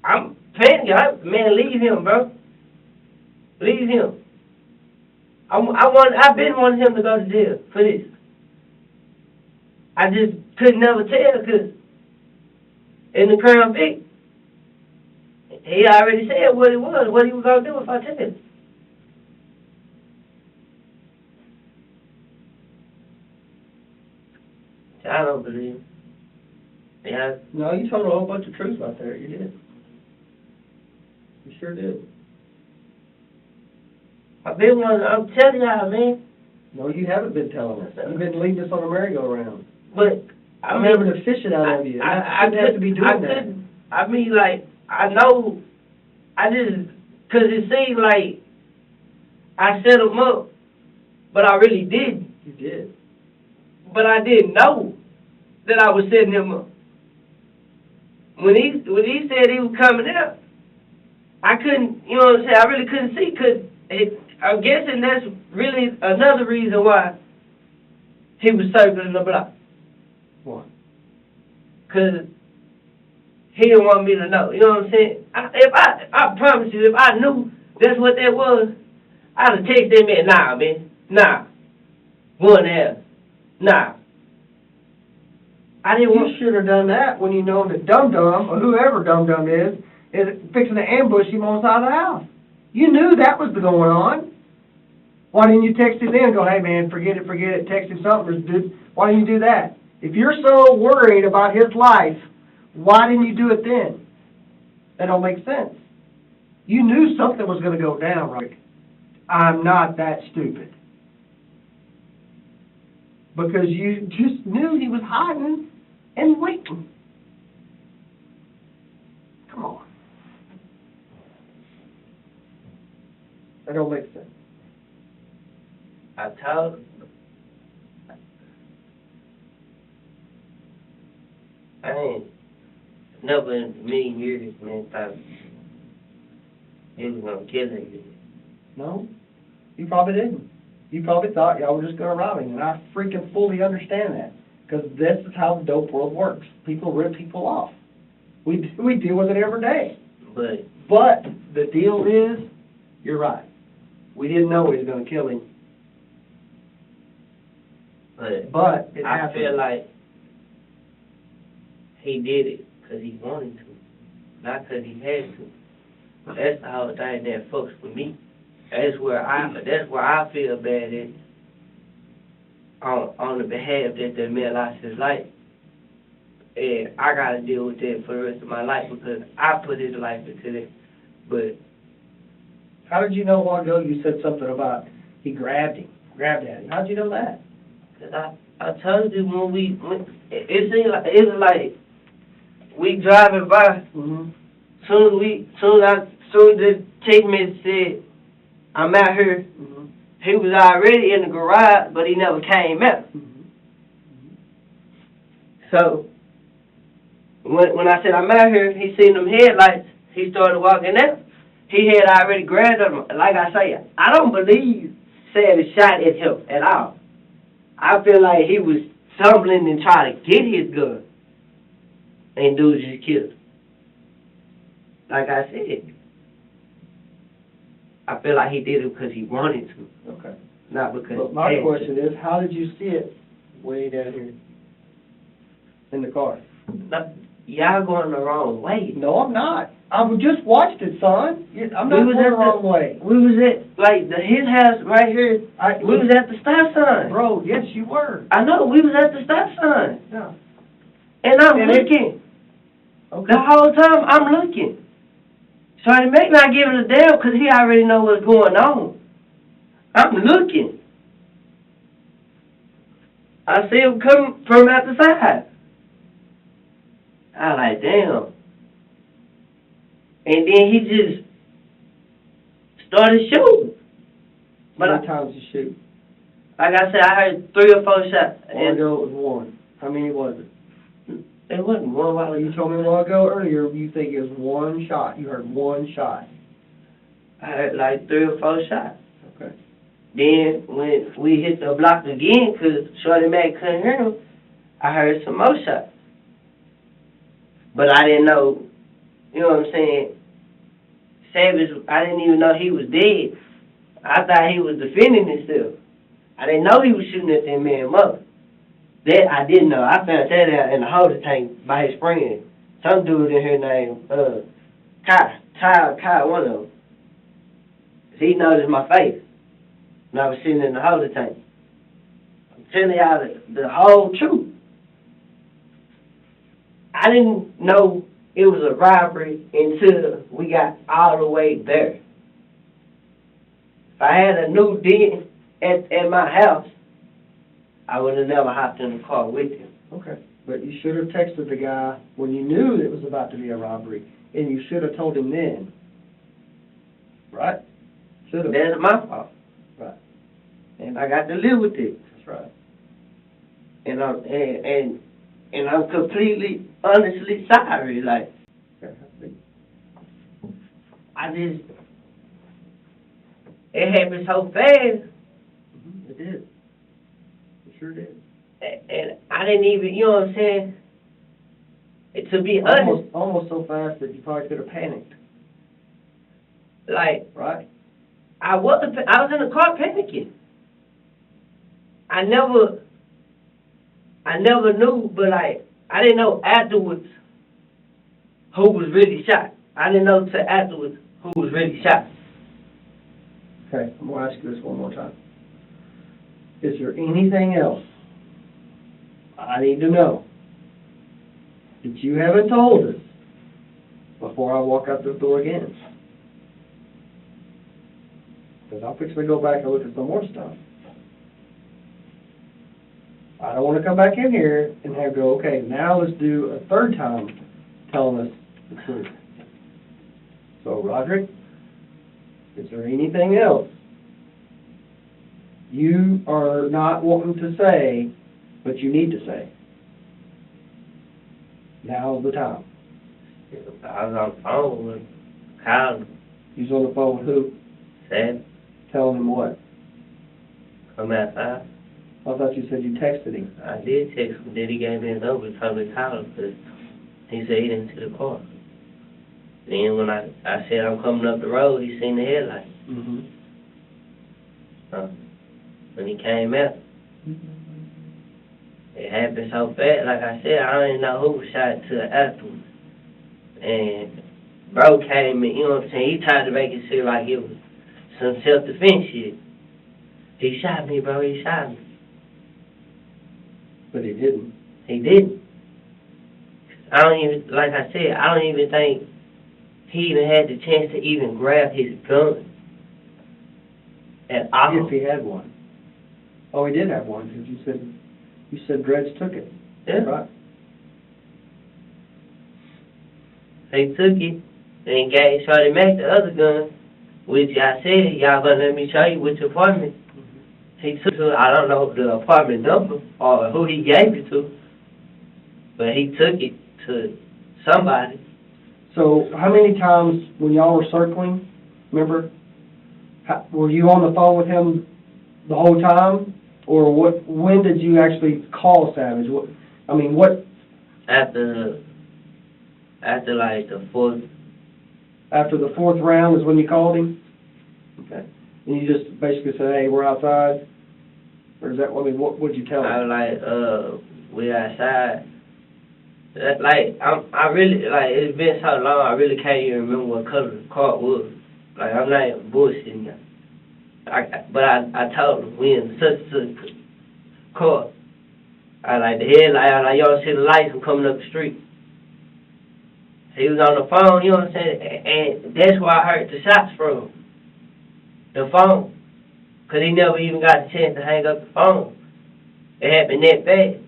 Speaker 5: I'm panicking. Man, leave him, bro. Leave him. I've been wanting him to go to jail for this. I just could never tell because in the Crown Vic, he already said what he was going to do if I tell him. I don't believe him. Yeah.
Speaker 4: No, you told a whole bunch of truths out there. You did. You sure did.
Speaker 5: I'm telling y'all, man.
Speaker 4: No, you haven't been telling us. You've been leading us on a merry-go-round.
Speaker 5: But
Speaker 4: I'm having to fish it out of you. I shouldn't have to be doing that.
Speaker 5: I mean, like, I know, because it seemed like I set him up, but I really didn't.
Speaker 4: You did.
Speaker 5: But I didn't know that I was setting him up. When he said he was coming out, I couldn't, you know what I'm saying, I really couldn't see, because I'm guessing that's really another reason why he was circling the block.
Speaker 4: What?
Speaker 5: Because he didn't want me to know. You know what I'm saying? I promise you, if I knew that's what that was, I'd have texted him and nah, man. Nah. 1.5. Nah. I didn't want...
Speaker 4: You should have done that when you know that Dum-Dum, or whoever Dum-Dum is fixing to ambush him on the side of the house. You knew that was going on. Why didn't you text him then and go, hey, man, forget it, text him something, dude. Why didn't you do that? If you're so worried about his life, why didn't you do it then? That don't make sense. You knew something was going to go down, right? I'm not that stupid. Because you just knew he was hiding and waiting. Come on. That don't make sense.
Speaker 5: I told him. I ain't never in a million years, man, thought he was going to kill him.
Speaker 4: No, you probably didn't. You probably thought y'all were just going to rob him, and I freaking fully understand that. Because this is how the dope world works. People rip people off. We deal with it every day.
Speaker 5: But
Speaker 4: But the deal is, you're right. We didn't know he was gonna kill him, but it
Speaker 5: I
Speaker 4: happened.
Speaker 5: feel like he did it because he wanted to, not because he had to. That's the whole thing that fucks with me. That's where I feel bad at, on the behalf that the man lost his life. And I gotta deal with that for the rest of my life because I put his life into that. But
Speaker 4: How did you know a while ago you said something about he grabbed at him? How'd you know that?
Speaker 5: cause I told you when it was like we driving by.
Speaker 4: Mm-hmm.
Speaker 5: Soon as the text message said, I'm out here,
Speaker 4: Mm-hmm.
Speaker 5: he was already in the garage, but he never came out.
Speaker 4: Mm-hmm.
Speaker 5: So, when I said I'm out here, he seen them headlights, he started walking out. He had already grabbed him. Like I say, I don't believe Savage shot at him at all. I feel like he was stumbling and trying to get his gun. And dude just killed him. Like I said, I feel like he did it because he wanted to,
Speaker 4: Okay.
Speaker 5: not because
Speaker 4: But
Speaker 5: he
Speaker 4: my
Speaker 5: had to.
Speaker 4: question is, how did you see it way down here in the car?
Speaker 5: No, y'all going the wrong way.
Speaker 4: No, I'm not. I just watched it, son. I'm not
Speaker 5: We was
Speaker 4: going the
Speaker 5: at
Speaker 4: wrong way.
Speaker 5: We was at, like, his house right here, we was at the stop sign.
Speaker 4: Bro, yes, you were.
Speaker 5: I know, we was at the stop sign.
Speaker 4: Yeah.
Speaker 5: And I'm
Speaker 4: And
Speaker 5: looking.
Speaker 4: Okay.
Speaker 5: The whole time, I'm looking. So it make not give it a damn because he already know what's going on. I'm looking. I see him come from out the side. I like, damn. And then he just started shooting.
Speaker 4: How
Speaker 5: But
Speaker 4: many times did you shoot?
Speaker 5: like I said, I heard 3 or 4 shots.
Speaker 4: A while ago it was one. How many was it?
Speaker 5: It wasn't one while
Speaker 4: You told me a while ago earlier you think it was one shot. You heard one shot.
Speaker 5: I heard like 3 or 4 shots.
Speaker 4: Okay.
Speaker 5: Then when we hit the block again, because Shorty Mac couldn't hear him, I heard some more shots. But I didn't know, you know what I'm saying? Savage, I didn't even know he was dead. I thought he was defending himself. I didn't know he was shooting at that man's mother. That I didn't know. I found that out in the holder tank by his friend. Some dude in here named Kyle, one of them. He noticed my face when I was sitting in the holder tank. I'm telling y'all the whole truth. I didn't know it was a robbery until we got all the way there. If I had a new den at my house, I would have never hopped in the car with him.
Speaker 4: Okay. But you should have texted the guy when you knew it was about to be a robbery, and you should have told him then. Right? Should have.
Speaker 5: That's my fault.
Speaker 4: Right.
Speaker 5: And I got to live with it.
Speaker 4: That's right.
Speaker 5: And I'm completely, honestly sorry. Like,
Speaker 4: Okay.
Speaker 5: it happened so fast,
Speaker 4: It did. It sure did.
Speaker 5: and I didn't even, you know what I'm saying? And to be honest,
Speaker 4: Almost so fast that you probably could have panicked.
Speaker 5: like,
Speaker 4: Right?
Speaker 5: I was in the car panicking. I never knew, but like, I didn't know afterwards who was really shot. I didn't know till afterwards who was really shot.
Speaker 4: Okay. I'm going to ask you this one more time. Is there anything else I need to know that you haven't told us before I walk out the door again? Because I'm fixing to go back and look at some more stuff. I don't want to come back in here and have go, okay, now let's do a third time telling us the truth. So, Roderick, is there anything else you are not wanting to say, but you need to say? Now's the time.
Speaker 5: I was on the phone with Kyle,
Speaker 4: He's on the phone with who?
Speaker 5: said,
Speaker 4: Telling him what?
Speaker 5: come outside.
Speaker 4: I thought you said you texted him.
Speaker 5: I did text him, then he gave me his number, told me to call him, because he said he didn't see the car. Then when I said I'm coming up the road, he seen the headlight.
Speaker 4: Mm-hmm.
Speaker 5: When he came out, it happened so fast. Like I said, I don't even know who was shot till afterwards. And bro came in, you know what I'm saying? He tried to make it seem like it was some self-defense shit. He shot me, bro. He shot me.
Speaker 4: But he didn't.
Speaker 5: He didn't. I don't even, like I said, I don't even think he even had the chance to even grab his gun at all.
Speaker 4: If he had one. Oh, he did have one, because you said Dredge took it.
Speaker 5: Yeah.
Speaker 4: Right.
Speaker 5: He took it and gave Shorty Mac the other gun, which I said, y'all gonna let me show you which apartment. He took it, I don't know the apartment number or who he gave it to, but he took it to somebody.
Speaker 4: So how many times when y'all were circling, remember, were you on the phone with him the whole time? Or when did you actually call Savage? What?
Speaker 5: After like the fourth.
Speaker 4: After the fourth round is when you called him?
Speaker 5: Okay.
Speaker 4: And you just basically said, hey, we're outside? Or is that, what would you tell
Speaker 5: I
Speaker 4: him?
Speaker 5: was like, we outside. I really, it's been so long, I really can't even remember what color the car was. Like, I'm not even bullshitting you. But I told him, we in such car. I like the headlight, I like, y'all see the lights from coming up the street. He was on the phone, you know what I'm saying? And that's where I heard the shots from. The phone. Because he never even got the chance to hang up the phone. It happened that fast.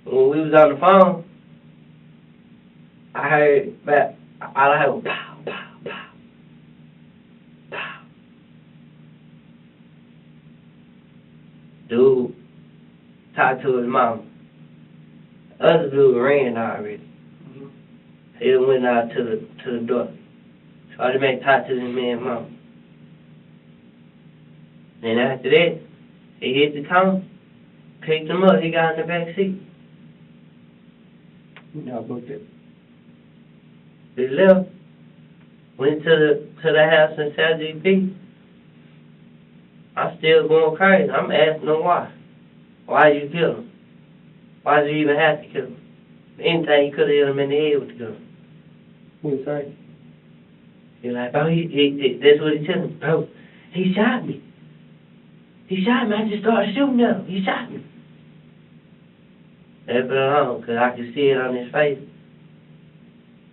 Speaker 5: When we was on the phone, I heard all I heard was pow, pow, pow, pow. Dude talked to his mom. The other dude ran already. He done went out to the door. So I just talk to this man's mom. And after that, he hit the cone, picked him up, he got in the back seat.
Speaker 4: I booked it.
Speaker 5: He left, went to the house in South GP. I'm still going crazy. I'm asking him why. Why did you kill him? Why did you even have to kill him? Anything, you could have hit him in the head with the gun.
Speaker 4: What did you say?
Speaker 5: He's like, bro, that's what he told me. Bro, he shot me. He shot me. I just started shooting at him. He shot me. Left it alone, because I could see it on his face.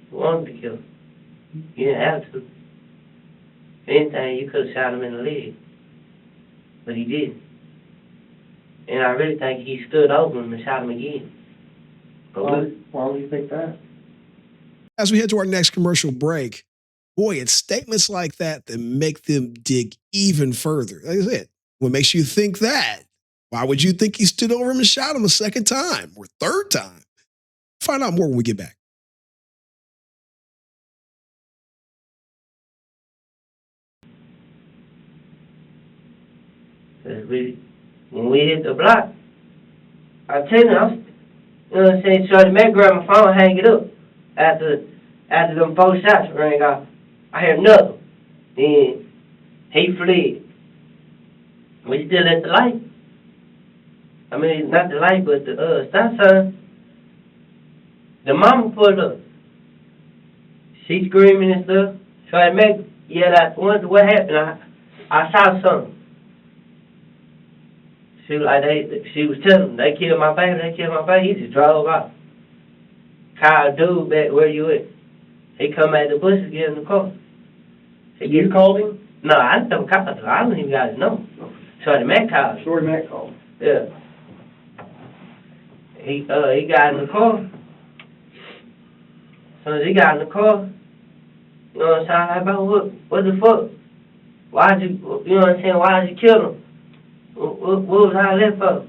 Speaker 5: He wanted to kill him. You didn't have to. If anything, you could have shot him in the leg. But he didn't. And I really think he stood over him and shot him again. But
Speaker 4: Why would you think that?
Speaker 1: As we head to our next commercial break, boy, it's statements like that that make them dig even further. Like I said, what makes you think that? Why would you think he stood over him and shot him a second time or third time? Find out more when we get back.
Speaker 5: When we hit the block, I tell you, you know what I'm saying, Shorty Mac grabbed my phone and hang it up. After them 4 shots rang off, I heard nothing. Then he fled. We still at the light. I mean, not the light, but the stop sign. The mama pulled up. She screaming and stuff. Shorty Mac yelled out, what happened? I saw something. She was telling him, they killed my baby, he just drove off. Called dude back, where you at? He come out the bushes, get in the car.
Speaker 4: You called him?
Speaker 5: No, I never called him. I don't even got his number. Shorty Mac called him.
Speaker 4: Shorty Mac called him.
Speaker 5: Yeah. He got in the car. As soon as he got in the car, you know what I'm saying, like, bro, what the fuck? Why'd you know what I'm saying, why'd you kill him? What was all that for?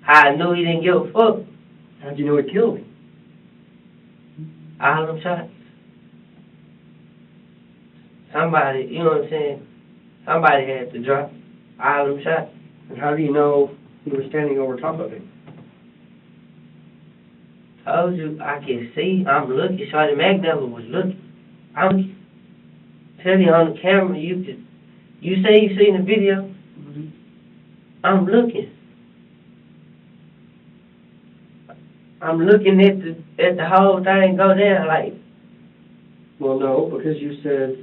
Speaker 5: How I knew he didn't give a fuck.
Speaker 4: How'd you know he killed him?
Speaker 5: All them shots. Somebody, you know what I'm saying, somebody had to drop all them shots.
Speaker 4: And how do you know he was standing over top of him?
Speaker 5: Told you, I can see, I'm looking, Shorty Mac never was looking. I'm telling you on the camera, you say you seen the video?
Speaker 4: Mhm.
Speaker 5: I'm looking. I'm looking at the whole thing go down, like,
Speaker 4: Well, no, because you said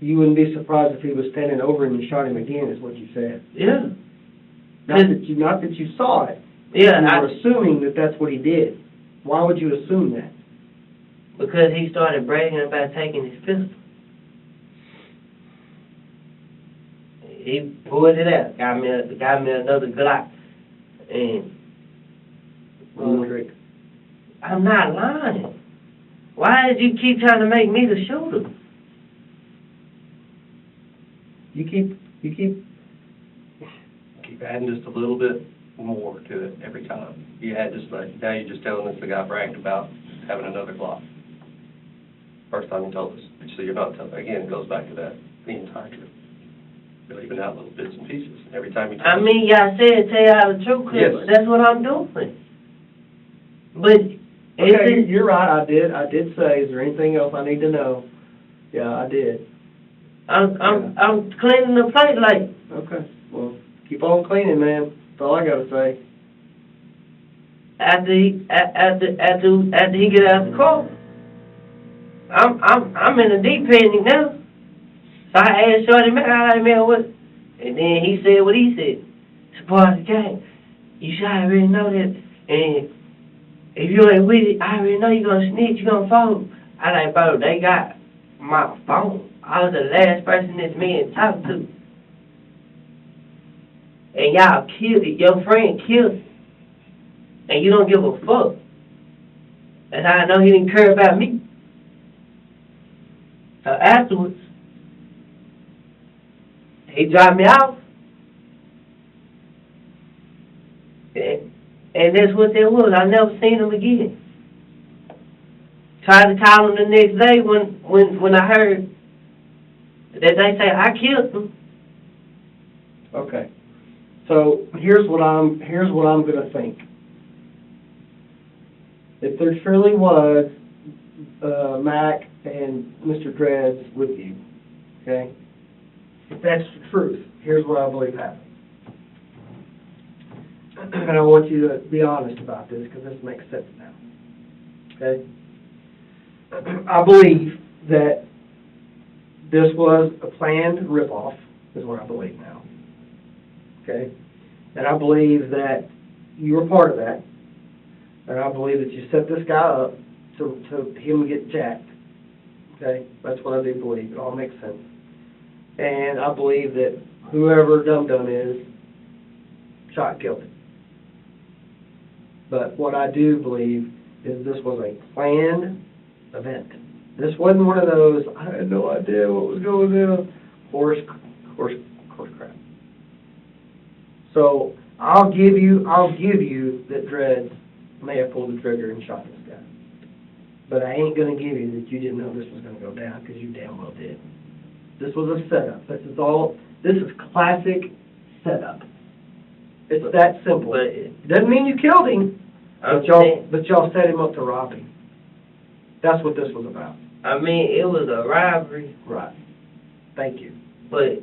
Speaker 4: you wouldn't be surprised if he was standing over him and shot him again, is what you said.
Speaker 5: yeah.
Speaker 4: Not that you saw it.
Speaker 5: Yeah,
Speaker 4: You were assuming that that's what he did. Why would you assume that?
Speaker 5: because he started bragging about taking his pistol. He pulled it out, got me another Glock, and
Speaker 4: Roderick.
Speaker 5: I'm not lying. Why did you keep trying to make me the shooter?
Speaker 4: You keep
Speaker 2: Keep adding just a little bit more to it every time. You had just like, now you're just telling us the guy bragged about having another Glock. First time you told us. So you're not telling, again, it goes back to that, the entire trip. You're leaving out little bits and pieces every time you tell
Speaker 5: I
Speaker 2: us.
Speaker 5: mean, y'all said tell y'all the truth, 'cause
Speaker 2: Yes.
Speaker 5: that's what I'm doing. But
Speaker 4: Okay, you're right, I did say, is there anything else I need to know? Yeah, I did.
Speaker 5: I'm cleaning the plate like,
Speaker 4: Okay, well, keep on cleaning, man, that's all I gotta say.
Speaker 5: after he get out of the car. I'm in a deep end now. So I asked Shorty, man, I like, man, what? And then he said what he said. It's a part of the game. You should already know that. And if you ain't with it, I already know you're gonna snitch, you're gonna fall. I like, bro, they got my phone. I was the last person this man talked to. And y'all killed it. Your friend killed it. And you don't give a fuck. That's how I know he didn't care about me. So afterwards, he dropped me off. And that's what that was. I never seen him again. Tried to call him the next day when I heard that they say I killed him.
Speaker 4: Okay, so here's what I'm gonna think. If there truly was, Mac and Mr. Dreads with you, okay? If that's the truth, here's what I believe happened. And I want you to be honest about this, because this makes sense now, okay? I believe that this was a planned ripoff, is what I believe now, okay? And I believe that you were part of that, and I believe that you set this guy up to him get jacked, okay? That's what I do believe, it all makes sense. And I believe that whoever Dum-Dum is, shot and killed him. But what I do believe is this was a planned event. This wasn't one of those, I had no idea what was going on, horse crap. So I'll give you that Dreads may have pulled the trigger and shot this guy. But I ain't gonna give you that you didn't know this was gonna go down, because you damn well did. This was a setup. This is classic setup. It's that simple.
Speaker 5: But
Speaker 4: Doesn't mean you killed him,
Speaker 5: I'm
Speaker 4: but
Speaker 5: saying,
Speaker 4: y'all set him up to rob him. That's what this was about.
Speaker 5: I mean, it was a robbery,
Speaker 4: Right. Thank you.
Speaker 5: but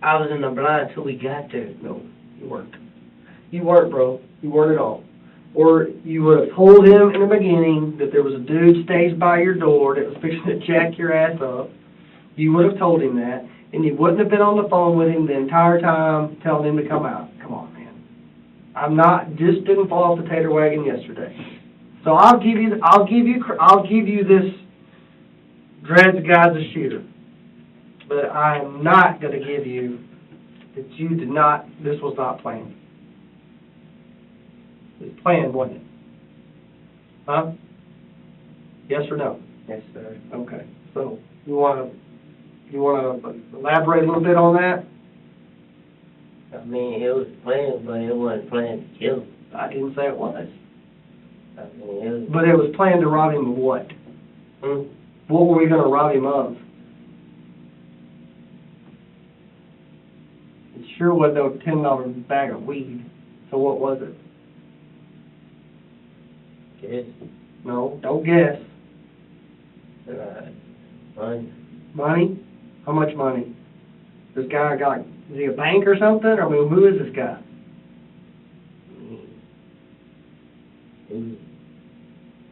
Speaker 5: I was in the blind till we got there.
Speaker 4: No, you weren't. You weren't, bro. You weren't at all. Or you would have told him in the beginning that there was a dude staged by your door that was fixing to jack your ass up. You would have told him that, and you wouldn't have been on the phone with him the entire time telling him to come out. Come on, man. Just didn't fall off the tater wagon yesterday. So I'll give you this Dreads guy's a shooter. But I'm not going to give you that this was not planned. It was planned, wasn't it? Huh? Yes or no?
Speaker 5: Yes, sir.
Speaker 4: Okay. So you want to elaborate a little bit on that?
Speaker 5: I mean, it was planned, but it wasn't planned to kill him.
Speaker 4: I didn't say it was.
Speaker 5: I mean, it was...
Speaker 4: But it was planned to rob him of what? What were we going to rob him of? It sure wasn't no $10 bag of weed. So what was it?
Speaker 5: Yes.
Speaker 4: No, don't guess.
Speaker 5: Money.
Speaker 4: Money? How much money? This guy got, is he a bank or something? I mean, who is this guy?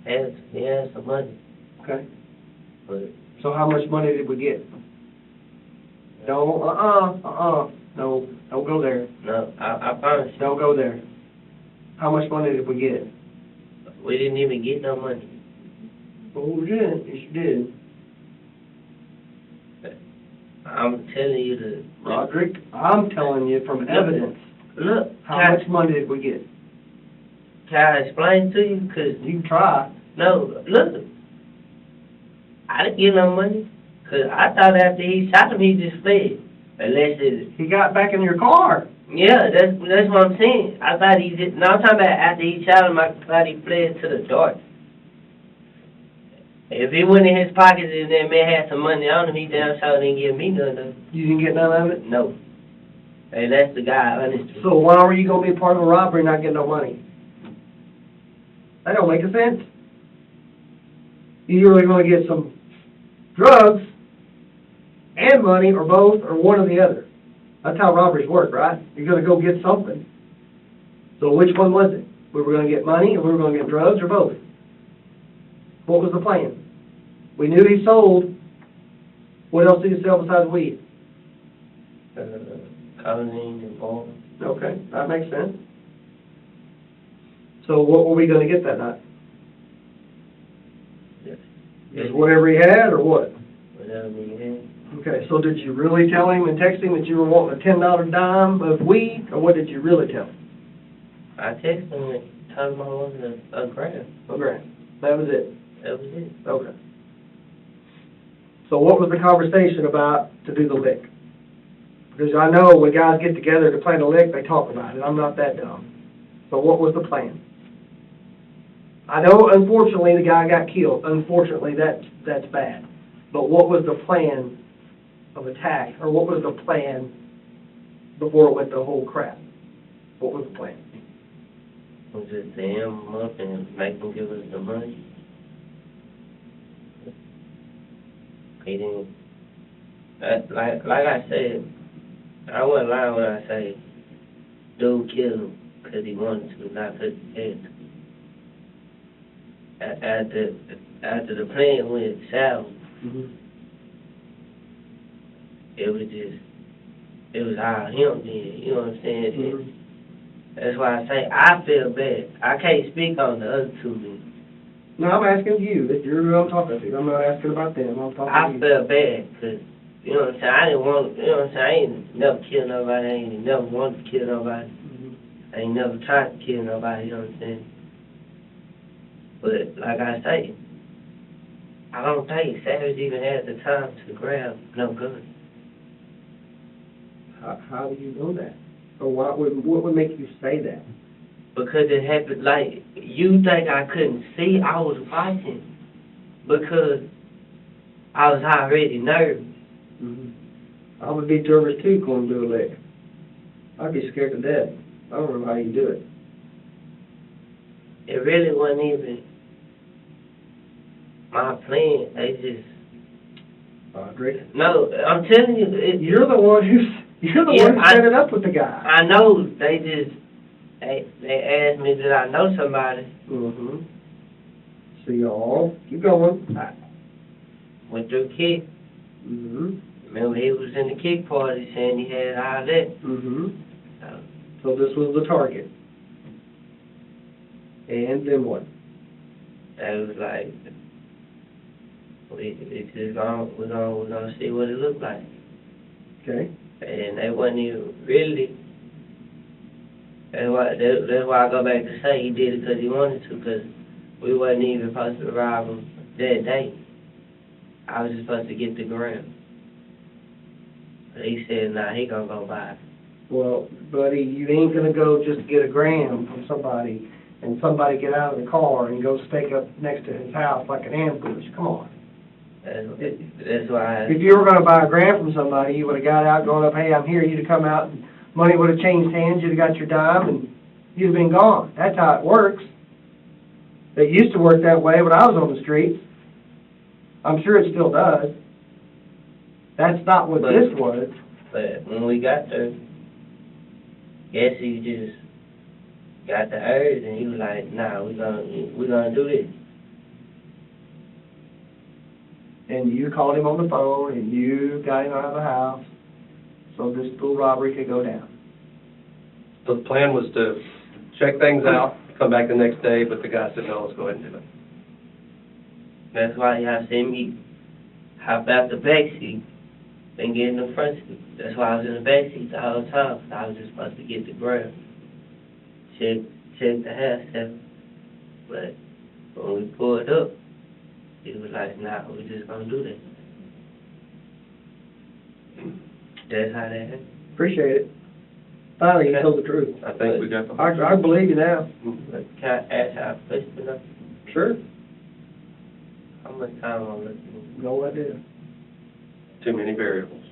Speaker 5: He has some money,
Speaker 4: Okay.
Speaker 5: but
Speaker 4: So how much money did we get? Don't, no, don't go there.
Speaker 5: no, I promise you,
Speaker 4: Don't go there. How much money did we get?
Speaker 5: we didn't even get no money.
Speaker 4: Oh, we did. Yes, you did.
Speaker 5: I'm telling you
Speaker 4: Roderick, I'm telling you from evidence.
Speaker 5: look,
Speaker 4: How much money did we get?
Speaker 5: can I explain to you? Cause,
Speaker 4: You can try.
Speaker 5: no, look, I didn't get no money. Cause I thought after he shot him, he just fled. Unless it,
Speaker 4: He got back in your car.
Speaker 5: yeah, that's what I'm saying. I thought he did, no, I'm talking about after he shot him, I thought he fled to the dark. If he went in his pockets and that man had some money on him, he damn sure didn't give me none of it.
Speaker 4: You didn't get none of it?
Speaker 5: No. Hey, that's the guy, honestly.
Speaker 4: So why were you gonna be part of a robbery and not get no money? That don't make a sense. You're either gonna get some drugs and money, or both, or one or the other. That's how robberies work, right? You're gonna go get something. So which one was it? We were gonna get money, or we were gonna get drugs, or both? What was the plan? We knew he sold. What else did he sell besides weed?
Speaker 5: Codeine and ball.
Speaker 4: Okay, that makes sense. So what were we gonna get that night? Just whatever he had, or what?
Speaker 5: Whatever he had.
Speaker 4: Okay, so did you really tell him and text him that you were wanting a $10 dime of weed, or what did you really tell him?
Speaker 5: I texted him and told him I wanted a grand.
Speaker 4: A grand. That was it?
Speaker 5: That was it.
Speaker 4: Okay. So what was the conversation about to do the lick? Because I know when guys get together to plan a lick, they talk about it. I'm not that dumb. So what was the plan? I know, unfortunately, the guy got killed. Unfortunately, that's bad. But what was the plan of attack, or what was the plan before it went to whole crap? What was the plan?
Speaker 5: Was just to am him up and make him give us the money. He didn't. Like I said, I wasn't lying when I say dude killed him because he wanted to, not because he had to. After the plan went south, it was all him then, you know what I'm saying? That's why I say I feel bad. I can't speak on the other two men.
Speaker 4: No, I'm asking you. If you're who I'm talking to. I'm not asking about them. I'm talking
Speaker 5: I
Speaker 4: to you.
Speaker 5: feel bad because, you know what I'm saying, I didn't want, you know what I'm saying, I ain't never killed nobody, I ain't never wanted to kill nobody, I ain't never tried to kill nobody, you know what I'm saying? But like I say, I don't think Savage even had the time to grab no gun.
Speaker 4: How do you know that? Or what would make you say that?
Speaker 5: Because it happened, like, you think I couldn't see, I was fighting because I was already nervous.
Speaker 4: I would be nervous too going to do a lick. I'd be scared to death. I don't know how you do it.
Speaker 5: It really wasn't even my plan. They just...
Speaker 4: Roderick?
Speaker 5: No, I'm telling you,
Speaker 4: You're the one who set it up with the guy.
Speaker 5: I know. They just they asked me did I know somebody.
Speaker 4: So y'all keep going.
Speaker 5: I went through kick. Remember he was in the kick party saying he had all that.
Speaker 4: So this was the target. And then what?
Speaker 5: They was like, we're gonna see what it looked like.
Speaker 4: Okay.
Speaker 5: And they wasn't even really. That's why I go back to say he did it because he wanted to, because we wasn't even supposed to rob him that day. I was just supposed to get the gram. But he said, nah, he gonna go buy it.
Speaker 4: Well, buddy, you ain't gonna go just get a gram from somebody and somebody get out of the car and go stake up next to his house like an ambush. Come on.
Speaker 5: That's why.
Speaker 4: If you were gonna buy a gram from somebody, you would have got out going up, hey, I'm here. You'd have come out and money would have changed hands. You'd have got your dime and you'd have been gone. That's how it works. It used to work that way when I was on the street. I'm sure it still does. That's not what
Speaker 5: But-
Speaker 4: this was.
Speaker 5: But when we got there, guess he just got the urge and he was like, nah, we gonna do this.
Speaker 4: And you called him on the phone, and you got him out of the house, so this little robbery could go down.
Speaker 2: So the plan was to check things out, come back the next day, but the guy said, no, let's go ahead and do it.
Speaker 5: That's why y'all see me hop out the back seat and get in the front seat. That's why I was in the back seat the whole time. 'Cause I was just supposed to get the ground, check the house stuff. But when we pulled up, he was like, nah, we just gonna do that. That's how that happened.
Speaker 4: Appreciate it. Finally, you told the truth.
Speaker 2: I think we got the.
Speaker 4: I believe you now.
Speaker 5: But can I ask how I pushed it up?
Speaker 4: Sure.
Speaker 5: How much time I'm looking?
Speaker 4: No idea.
Speaker 2: Too many variables.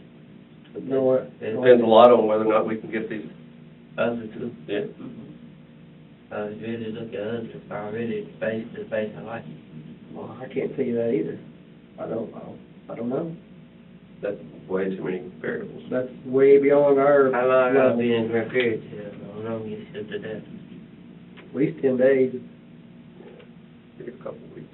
Speaker 4: No what?
Speaker 2: It depends a lot on whether or not we can get these.
Speaker 5: Other two?
Speaker 2: Yeah.
Speaker 5: I was really looking at others already, face to face, I like it.
Speaker 4: Well, I can't tell you that either. I don't know.
Speaker 2: That's way too many variables.
Speaker 4: That's way beyond our
Speaker 5: How long I gotta
Speaker 4: level.
Speaker 5: be in Grand Prairie till? How long you shipped to death?
Speaker 4: At least 10 days.
Speaker 2: Maybe a couple of weeks.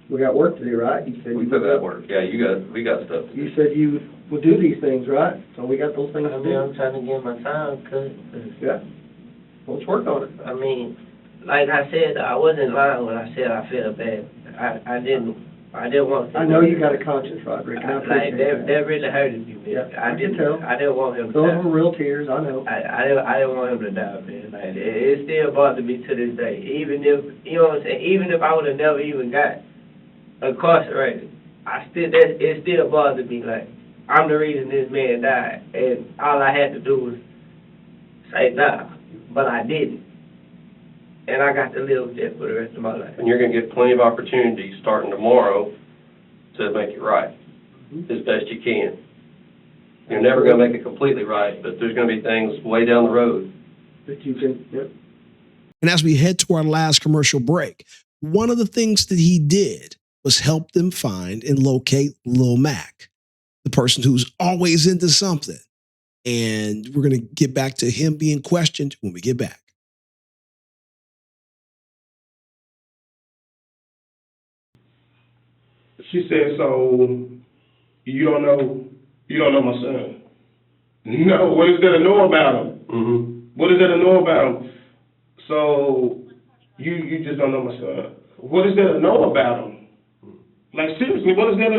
Speaker 4: We got work to do, right? You said
Speaker 2: We
Speaker 4: you
Speaker 2: put that work. Yeah, we got stuff to
Speaker 4: You
Speaker 2: do.
Speaker 4: said you would do these things, right? So we got those things
Speaker 5: I
Speaker 4: to
Speaker 5: mean, I'm
Speaker 4: do.
Speaker 5: trying to get my time cut, 'cause,
Speaker 4: Yeah. Let's work on it.
Speaker 5: I mean, like I said, I wasn't lying when I said I felt bad. I didn't want to.
Speaker 4: I know you got a conscience, Roderick, and I
Speaker 5: Like,
Speaker 4: appreciate
Speaker 5: that really hurted me, man.
Speaker 4: Yeah, I can tell.
Speaker 5: I didn't want him to
Speaker 4: Those
Speaker 5: die.
Speaker 4: were real tears, I know.
Speaker 5: I didn't want him to die, man. Like, it still bothers me to this day. Even if, you know what I'm saying, even if I would have never even got incarcerated, it still bothers me. Like, I'm the reason this man died, and all I had to do was say nah, but I didn't. And I got to live with that for the rest of my life.
Speaker 2: And you're gonna get plenty of opportunities starting tomorrow to make it right, as best you can. You're never gonna make it completely right, but there's gonna be things way down the road.
Speaker 4: That you can, yep.
Speaker 1: And as we head to our last commercial break, one of the things that he did was help them find and locate Lil Mac, the person who's always into something. And we're going to get back to him being questioned when we get back.
Speaker 3: She said, so you don't know my son? No, what is there to know about him?
Speaker 2: Mm-hmm.
Speaker 3: What is there to know about him? So you just don't know my son. What is there to know about him? Like seriously, what is there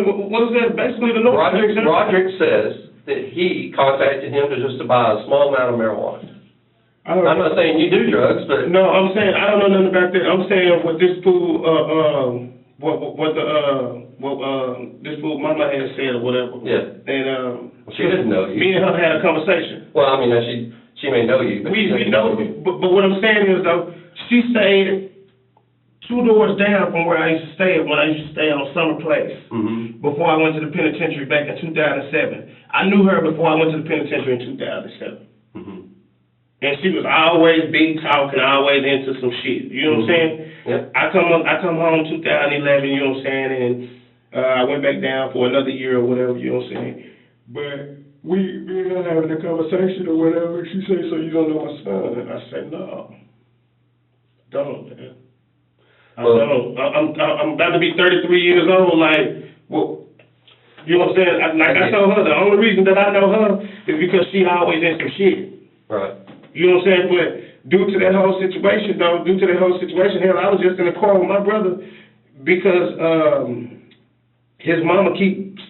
Speaker 3: basically to know?
Speaker 2: Roderick says that he contacted him to buy a small amount of marijuana. I'm not saying you do drugs, but
Speaker 3: no, I'm saying I don't know nothing about that. I'm saying what this fool, this fool mama had said or whatever.
Speaker 2: yeah,
Speaker 3: And
Speaker 2: she didn't know you.
Speaker 3: me and her had a conversation.
Speaker 2: Well, I mean, she may know you, but
Speaker 3: We
Speaker 2: she doesn't
Speaker 3: know,
Speaker 2: you.
Speaker 3: but what I'm saying is though, she stayed 2 doors down from where I used to stay when I used to stay on Summer Place.
Speaker 2: Mm-hmm.
Speaker 3: Before I went to the penitentiary back in 2007. I knew her before I went to the penitentiary in 2007.
Speaker 2: Mm-hmm.
Speaker 3: And she was always big talking, always into some shit. You know what I'm saying?
Speaker 2: Yep.
Speaker 3: I come home 2011, you know what I'm saying, and I went back down for another year or whatever, you know what I'm saying. But we were having a conversation or whatever. She said, so you don't know my son? And I said, no. Don't, man. I don't. I'm about to be 33 years old, like, well, you know what I'm saying? Like I told her, the only reason that I know her is because she always in some shit.
Speaker 2: Right.
Speaker 3: You know what I'm saying? But due to that whole situation, hell, I was just in a car with my brother because his mama keeps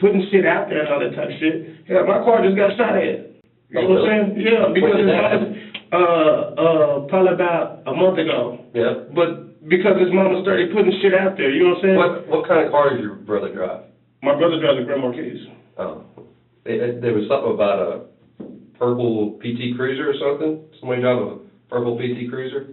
Speaker 3: putting shit out there and all that type of shit. Hell, my car just got shot at. You know what I'm saying? Yeah, because his mama, probably about a month ago.
Speaker 2: Yeah.
Speaker 3: But because his mama started putting shit out there, you know what I'm saying?
Speaker 2: What kind of car does your brother drive?
Speaker 3: My brother drives a Grand Marquis.
Speaker 2: Oh, there was something about a purple PT Cruiser or something. Somebody drive a purple PT Cruiser.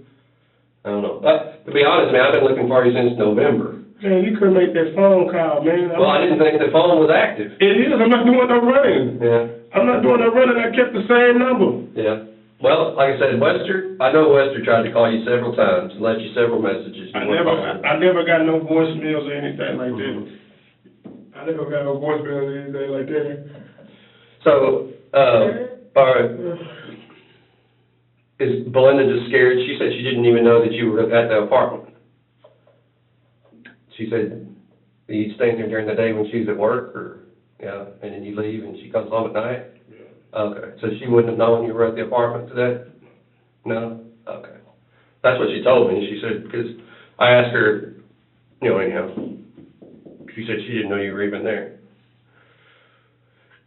Speaker 2: I don't know. To be honest, man, I've been looking for you since November.
Speaker 3: Man, you couldn't make that phone call, man.
Speaker 2: Well, I didn't think the phone was active.
Speaker 3: It is. I'm not doing no running.
Speaker 2: Yeah.
Speaker 3: I'm not doing no running. I kept the same number.
Speaker 2: Yeah. Well, like I said, Wester, I know Wester tried to call you several times and left you several messages.
Speaker 3: I never got no voicemails or anything like that. I never got no voicemails or anything like that.
Speaker 2: So, all right. Is Belinda just scared? She said she didn't even know that you were at the apartment. She said you'd stay there during the day when she's at work, or, yeah, and then you leave and she comes home at night? Yeah. Okay, so she wouldn't have known you were at the apartment today? No? Okay. That's what she told me. She said, because I asked her, you know, anyhow, she said she didn't know you were even there.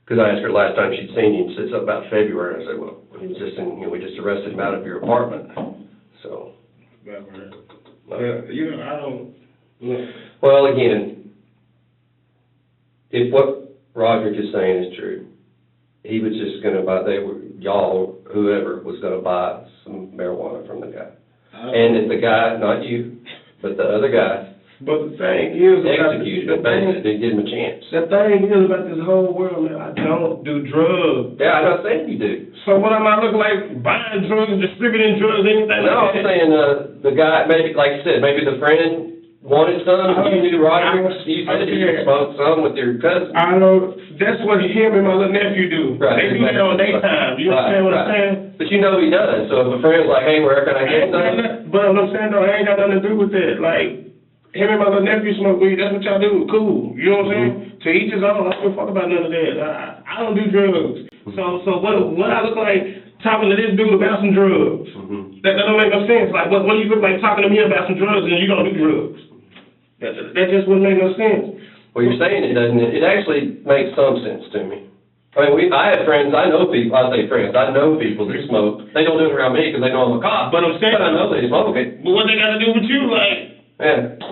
Speaker 2: Because I asked her last time she'd seen you, and she said something about February. I said, well, we just arrested him out of your apartment, so.
Speaker 3: Yeah, I don't, look.
Speaker 2: Well, again, if what Roderick is saying is true, he was just gonna buy, y'all, whoever, was gonna buy some marijuana from the guy. And if the guy, not you, but the other guy,
Speaker 3: But the thing is about
Speaker 2: executed him, basically, they give him a chance.
Speaker 3: the thing is about this whole world, man, I don't do drugs.
Speaker 2: Yeah, I'm not saying you do.
Speaker 3: So what am I looking like, buying drugs, distributing drugs, anything
Speaker 2: No,
Speaker 3: like
Speaker 2: I'm
Speaker 3: that?
Speaker 2: saying, the guy, maybe, like you said, maybe the friend wanted some, you knew Roderick, you said you smoked some with your cousin.
Speaker 3: I know, that's what him and my little nephew do.
Speaker 2: Right.
Speaker 3: They do that on their time, you understand what I'm saying?
Speaker 2: But you know he does, so if a friend's like, hey, where can I get some?
Speaker 3: But what I'm saying though, I ain't got nothing to do with that, like, him and my little nephew smoke weed, that's what y'all do, cool, you know what I'm saying? To each his own, I don't give a fuck about none of that, I don't do drugs. So what I look like talking to this dude about some drugs? That don't make no sense, like, what do you look like talking to me about some drugs and you don't do drugs? That just wouldn't make no sense.
Speaker 2: Well, you're saying it doesn't, it actually makes some sense to me. I mean, I have friends, I know people, I say friends, I know people that smoke, they don't do it around me because they know I'm a cop.
Speaker 3: But I'm saying,
Speaker 2: But I know they smoke it.
Speaker 3: but what they got to do with you, like?
Speaker 2: Yeah.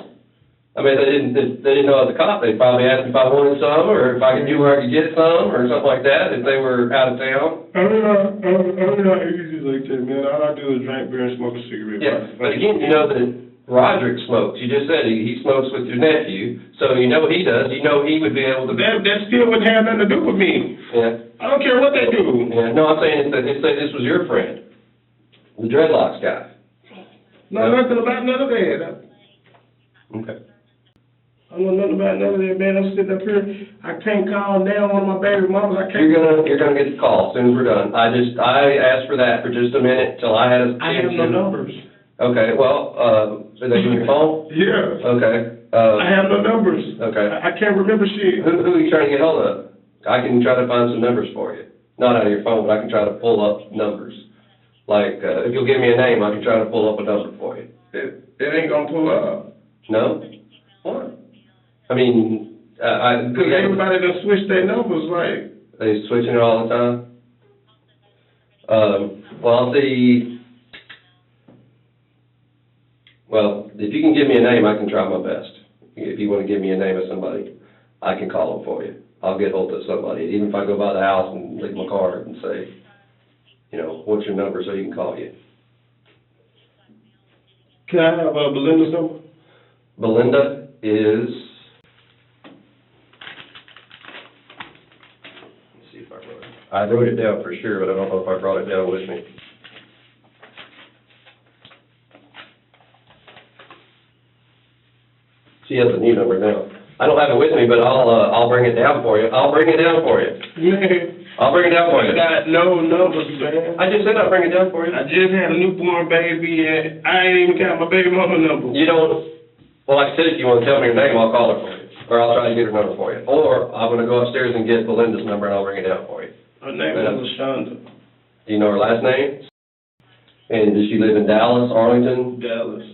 Speaker 2: I mean, they didn't know I was a cop, they probably asked me if I wanted some, or if I could do where I could get some, or something like that, if they were out of town.
Speaker 3: I'm not easy like that, man. All I do is drink beer and smoke a cigarette.
Speaker 2: Yeah, but again, you know that Roderick smokes, you just said he smokes with your nephew, so you know he does, you know he would be able to.
Speaker 3: That still wouldn't have nothing to do with me.
Speaker 2: Yeah,
Speaker 3: I don't care what they do.
Speaker 2: yeah, no, I'm saying it's that this was your friend, the dreadlocks guy.
Speaker 3: No, nothing about none of that.
Speaker 2: Okay.
Speaker 3: I don't know nothing about none of that, man. I'm sitting up here. I can't call down one of my baby mamas. I can't.
Speaker 2: You're gonna get the call as soon as we're done. I asked for that for just a minute till I had a.
Speaker 3: I have no numbers.
Speaker 2: Okay, well, is that in your phone?
Speaker 3: Yeah.
Speaker 2: Okay,
Speaker 3: I have no numbers.
Speaker 2: okay.
Speaker 3: I can't remember shit.
Speaker 2: Who are you trying to get hold of? I can try to find some numbers for you. Not out of your phone, but I can try to pull up numbers. Like, if you'll give me a name, I can try to pull up a number for you.
Speaker 3: It ain't gonna pull up.
Speaker 2: No? What? I mean,
Speaker 3: Cause everybody done switched their numbers, like.
Speaker 2: They switching it all the time? Well, I'll see. Well, if you can give me a name, I can try my best. If you want to give me a name of somebody, I can call them for you. I'll get hold of somebody, even if I go by the house and leave my card and say, you know, what's your number so you can call you.
Speaker 3: Can I have Belinda's number?
Speaker 2: Belinda is, let's see if I wrote it. I wrote it down for sure, but I don't know if I brought it down with me. She has a new number now. I don't have it with me, but I'll bring it down for you. I'll bring it down for you.
Speaker 3: Man,
Speaker 2: I'll bring it down for
Speaker 3: I
Speaker 2: you.
Speaker 3: got no numbers, man.
Speaker 2: I just said I'll bring it down for you.
Speaker 3: I just had a newborn baby and I ain't even got my baby mama number.
Speaker 2: You don't, well, like I said, if you want to tell me her name, I'll call her for you. Or I'll try to get her number for you. Or I'm gonna go upstairs and get Belinda's number and I'll bring it down for you.
Speaker 3: Her name is LaShonda.
Speaker 2: Do you know her last name? And does she live in Dallas, Arlington?
Speaker 3: Dallas.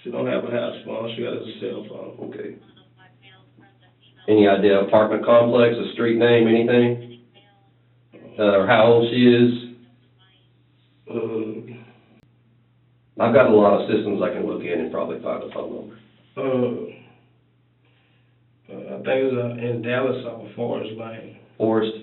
Speaker 3: She don't have a house phone, she got a cell phone.
Speaker 2: Okay. Any idea, apartment complex, a street name, anything? Or how old she is? I've got a lot of systems I can look in and probably find a phone number.
Speaker 3: I think it's in Dallas off of Forest Lane.
Speaker 2: Forrest?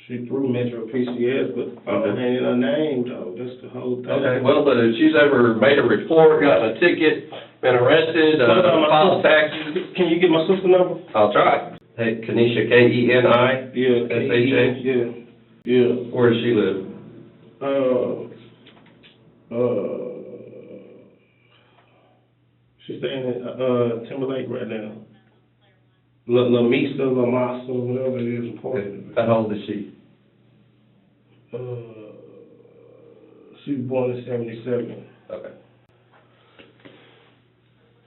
Speaker 3: She through Metro PCS, but ain't in her name though, that's the whole thing.
Speaker 2: Okay, well, but if she's ever made a report, gotten a ticket, been arrested, filed taxes,
Speaker 3: Can you get my sister number?
Speaker 2: I'll try. Hey, Kenisha, K-E-N-I?
Speaker 3: Yeah.
Speaker 2: S-H-A?
Speaker 3: Yeah. Yeah.
Speaker 2: Where does she live?
Speaker 3: She's staying at, Timberlake right now. Lamisa, Lamasa, whatever it is, important.
Speaker 2: How old is she?
Speaker 3: She was born in 77.
Speaker 2: Okay.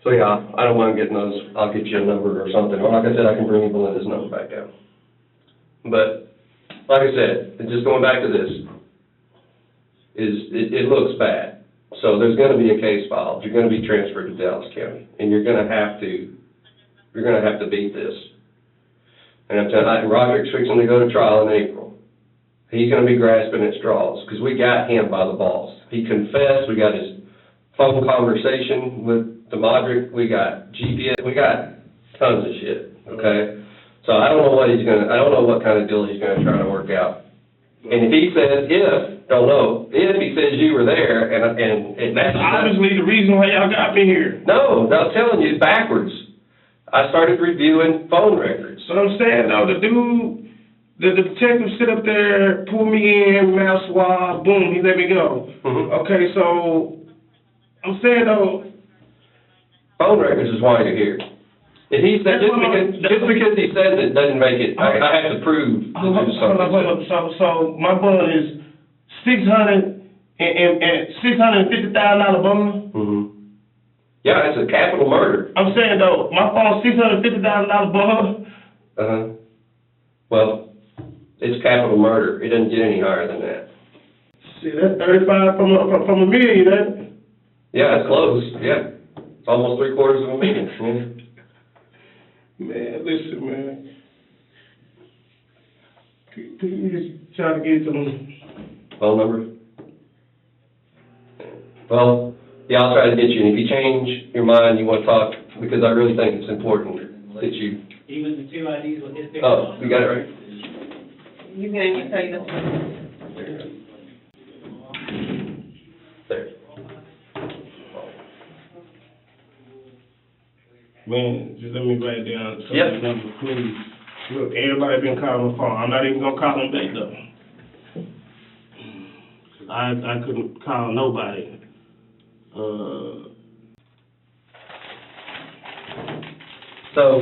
Speaker 2: So yeah, I don't mind getting those, I'll get you a number or something, or like I said, I can bring Belinda's number back down. But, like I said, and just going back to this, it looks bad. So there's gonna be a case filed, you're gonna be transferred to Dallas County, and you're gonna have to beat this. And I'm telling you, Roderick's fixing to go to trial in April. He's gonna be grasping at straws, because we got him by the balls. He confessed, we got his phone conversation with DeModric, we got GPS, we got tons of shit, okay? So I don't know what kind of deal he's gonna try to work out. And if he says, if he says you were there, and
Speaker 3: That's obviously the reason why y'all got me here.
Speaker 2: No, I'm telling you, backwards. I started reviewing phone records.
Speaker 3: So I'm saying though, the dude, the detective sit up there, pull me in, mouth swab, boom, he let me go.
Speaker 2: Mhm.
Speaker 3: Okay, so I'm saying though,
Speaker 2: Phone records is why you're here. If he said, just because he says it doesn't make it, I have to prove that there's something.
Speaker 3: hold up. So my bond is $650,000 bond.
Speaker 2: Mhm. Yeah, it's a capital murder.
Speaker 3: I'm saying though, my phone's $650,000 bond.
Speaker 2: Uh-huh. Well, it's capital murder. It doesn't get any higher than that.
Speaker 3: Shit, that's 35 from a million, ain't it?
Speaker 2: Yeah, it's close, yeah. Almost $750,000.
Speaker 3: Man, listen, man. Can you just try to get some?
Speaker 2: Phone number? Well, yeah, I'll try to get you, and if you change your mind, you want to talk, because I really think it's important that you...
Speaker 6: Even the two IDs with his picture.
Speaker 2: Oh, you got it right?
Speaker 7: You can tell you this.
Speaker 2: There.
Speaker 3: Man, just let me write down some
Speaker 2: Yep.
Speaker 3: of the numbers, please. Look, everybody been calling my phone. I'm not even gonna call them back though. I couldn't call nobody.
Speaker 2: So,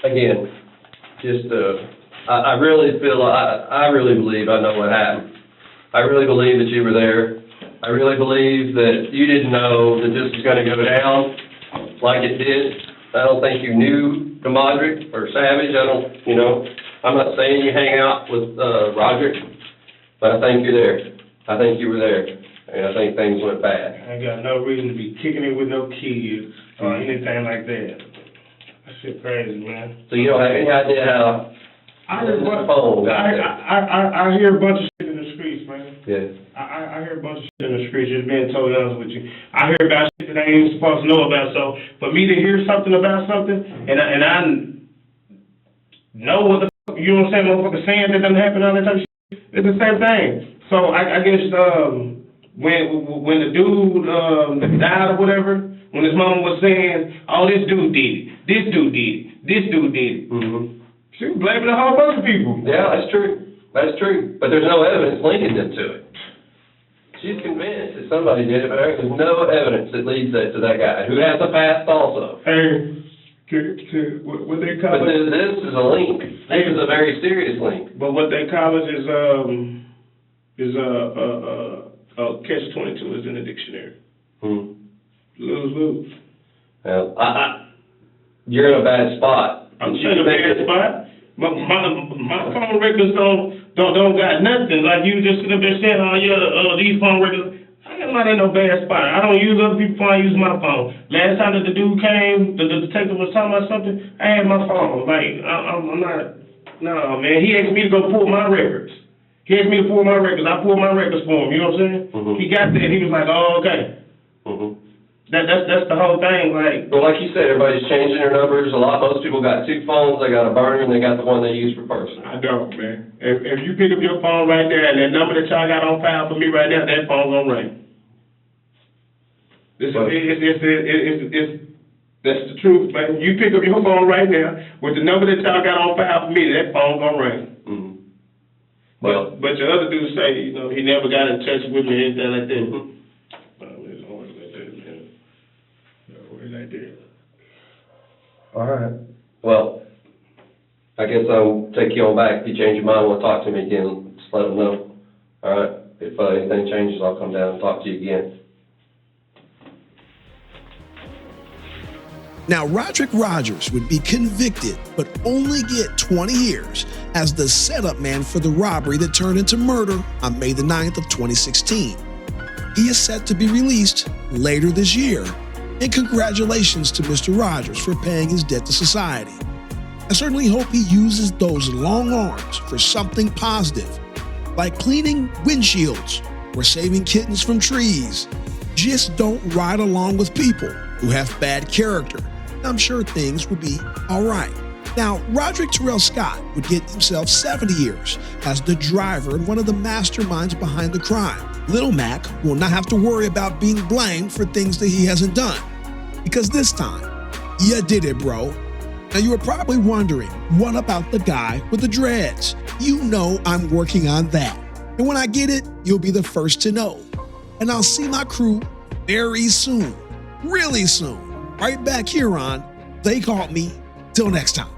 Speaker 2: again, just, I really feel, I really believe I know what happened. I really believe that you were there. I really believe that you didn't know that this was gonna go down like it did. I don't think you knew DeModric or Savage. I'm not saying you hang out with, Roderick, but I think you're there. I think you were there, and I think things went bad.
Speaker 3: I ain't got no reason to be kicking it with no kids or anything like that. That shit crazy, man.
Speaker 2: So you don't have any idea how
Speaker 3: I hear
Speaker 2: this phone got there?
Speaker 3: I hear a bunch of shit in the streets, man.
Speaker 2: Yeah.
Speaker 3: I hear a bunch of shit in the streets, just being totally honest with you. I hear about shit that I ain't supposed to know about, so for me to hear something about something, and I know what the fuck, you know what I'm saying, motherfucker saying that doesn't happen, all that type of shit, it's the same thing. So I guess, when the dude, died or whatever, when his mama was saying, oh, this dude did it, this dude did it, this dude did it,
Speaker 2: Mm-hmm.
Speaker 3: she was blaming a whole bunch of people.
Speaker 2: Yeah, that's true. That's true. But there's no evidence linking them to it. She's convinced that somebody did it, but there's no evidence that leads that to that guy, who has a past also.
Speaker 3: Hey, what they call
Speaker 2: But
Speaker 3: it?
Speaker 2: this is a link. This is a very serious link.
Speaker 3: But what they call it is catch-22 is in the dictionary. Lose.
Speaker 2: Well, you're in a bad spot.
Speaker 3: I'm in a bad spot. My phone records don't got nothing. Like you just sitting there saying, oh yeah, these phone records. I'm not in no bad spot. I don't use other people's phone. I use my phone. Last time that the dude came, the detective was talking about something. I had my phone. Like I'm not. No, man. He asked me to go pull my records. He asked me to pull my records. I pulled my records for him. You know what I'm saying?
Speaker 2: Mm-hmm.
Speaker 3: He got that. He was like, oh, okay.
Speaker 2: Mm-hmm.
Speaker 3: That's the whole thing. Like.
Speaker 2: Well, like you said, everybody's changing their numbers. Most people got two phones. They got a burner, and they got the one they use for personal.
Speaker 3: I don't, man. If you pick up your phone right there, and that number that y'all got on file for me right now, that phone gonna ring. It's That's the truth, man. You pick up your phone right now, with the number that y'all got on file for me, that phone gonna ring.
Speaker 2: Mm-hmm. Well,
Speaker 3: But your other dude say, you know, he never got in touch with me or anything like that.
Speaker 2: mhm.
Speaker 3: It's always like that, man. Always like that.
Speaker 2: All right. Well, I guess I'll take you on back. If you change your mind, want to talk to me again, just let them know. All right? If anything changes, I'll come down and talk to you again.
Speaker 1: Now, Roderick Rogers would be convicted, but only get 20 years as the setup man for the robbery that turned into murder on May the 9th of 2016. He is set to be released later this year. And congratulations to Mr. Rogers for paying his debt to society. I certainly hope he uses those long arms for something positive, like cleaning windshields or saving kittens from trees. Just don't ride along with people who have bad character. I'm sure things will be all right. Now, Roderick Terrell Scott would get himself 70 years as the driver and one of the masterminds behind the crime. Little Mac will not have to worry about being blamed for things that he hasn't done. Because this time, you did it, bro. Now, you were probably wondering, what about the guy with the dreads? You know I'm working on that. And when I get it, you'll be the first to know. And I'll see my crew very soon, really soon, right back here on They Caught Me. Till next time.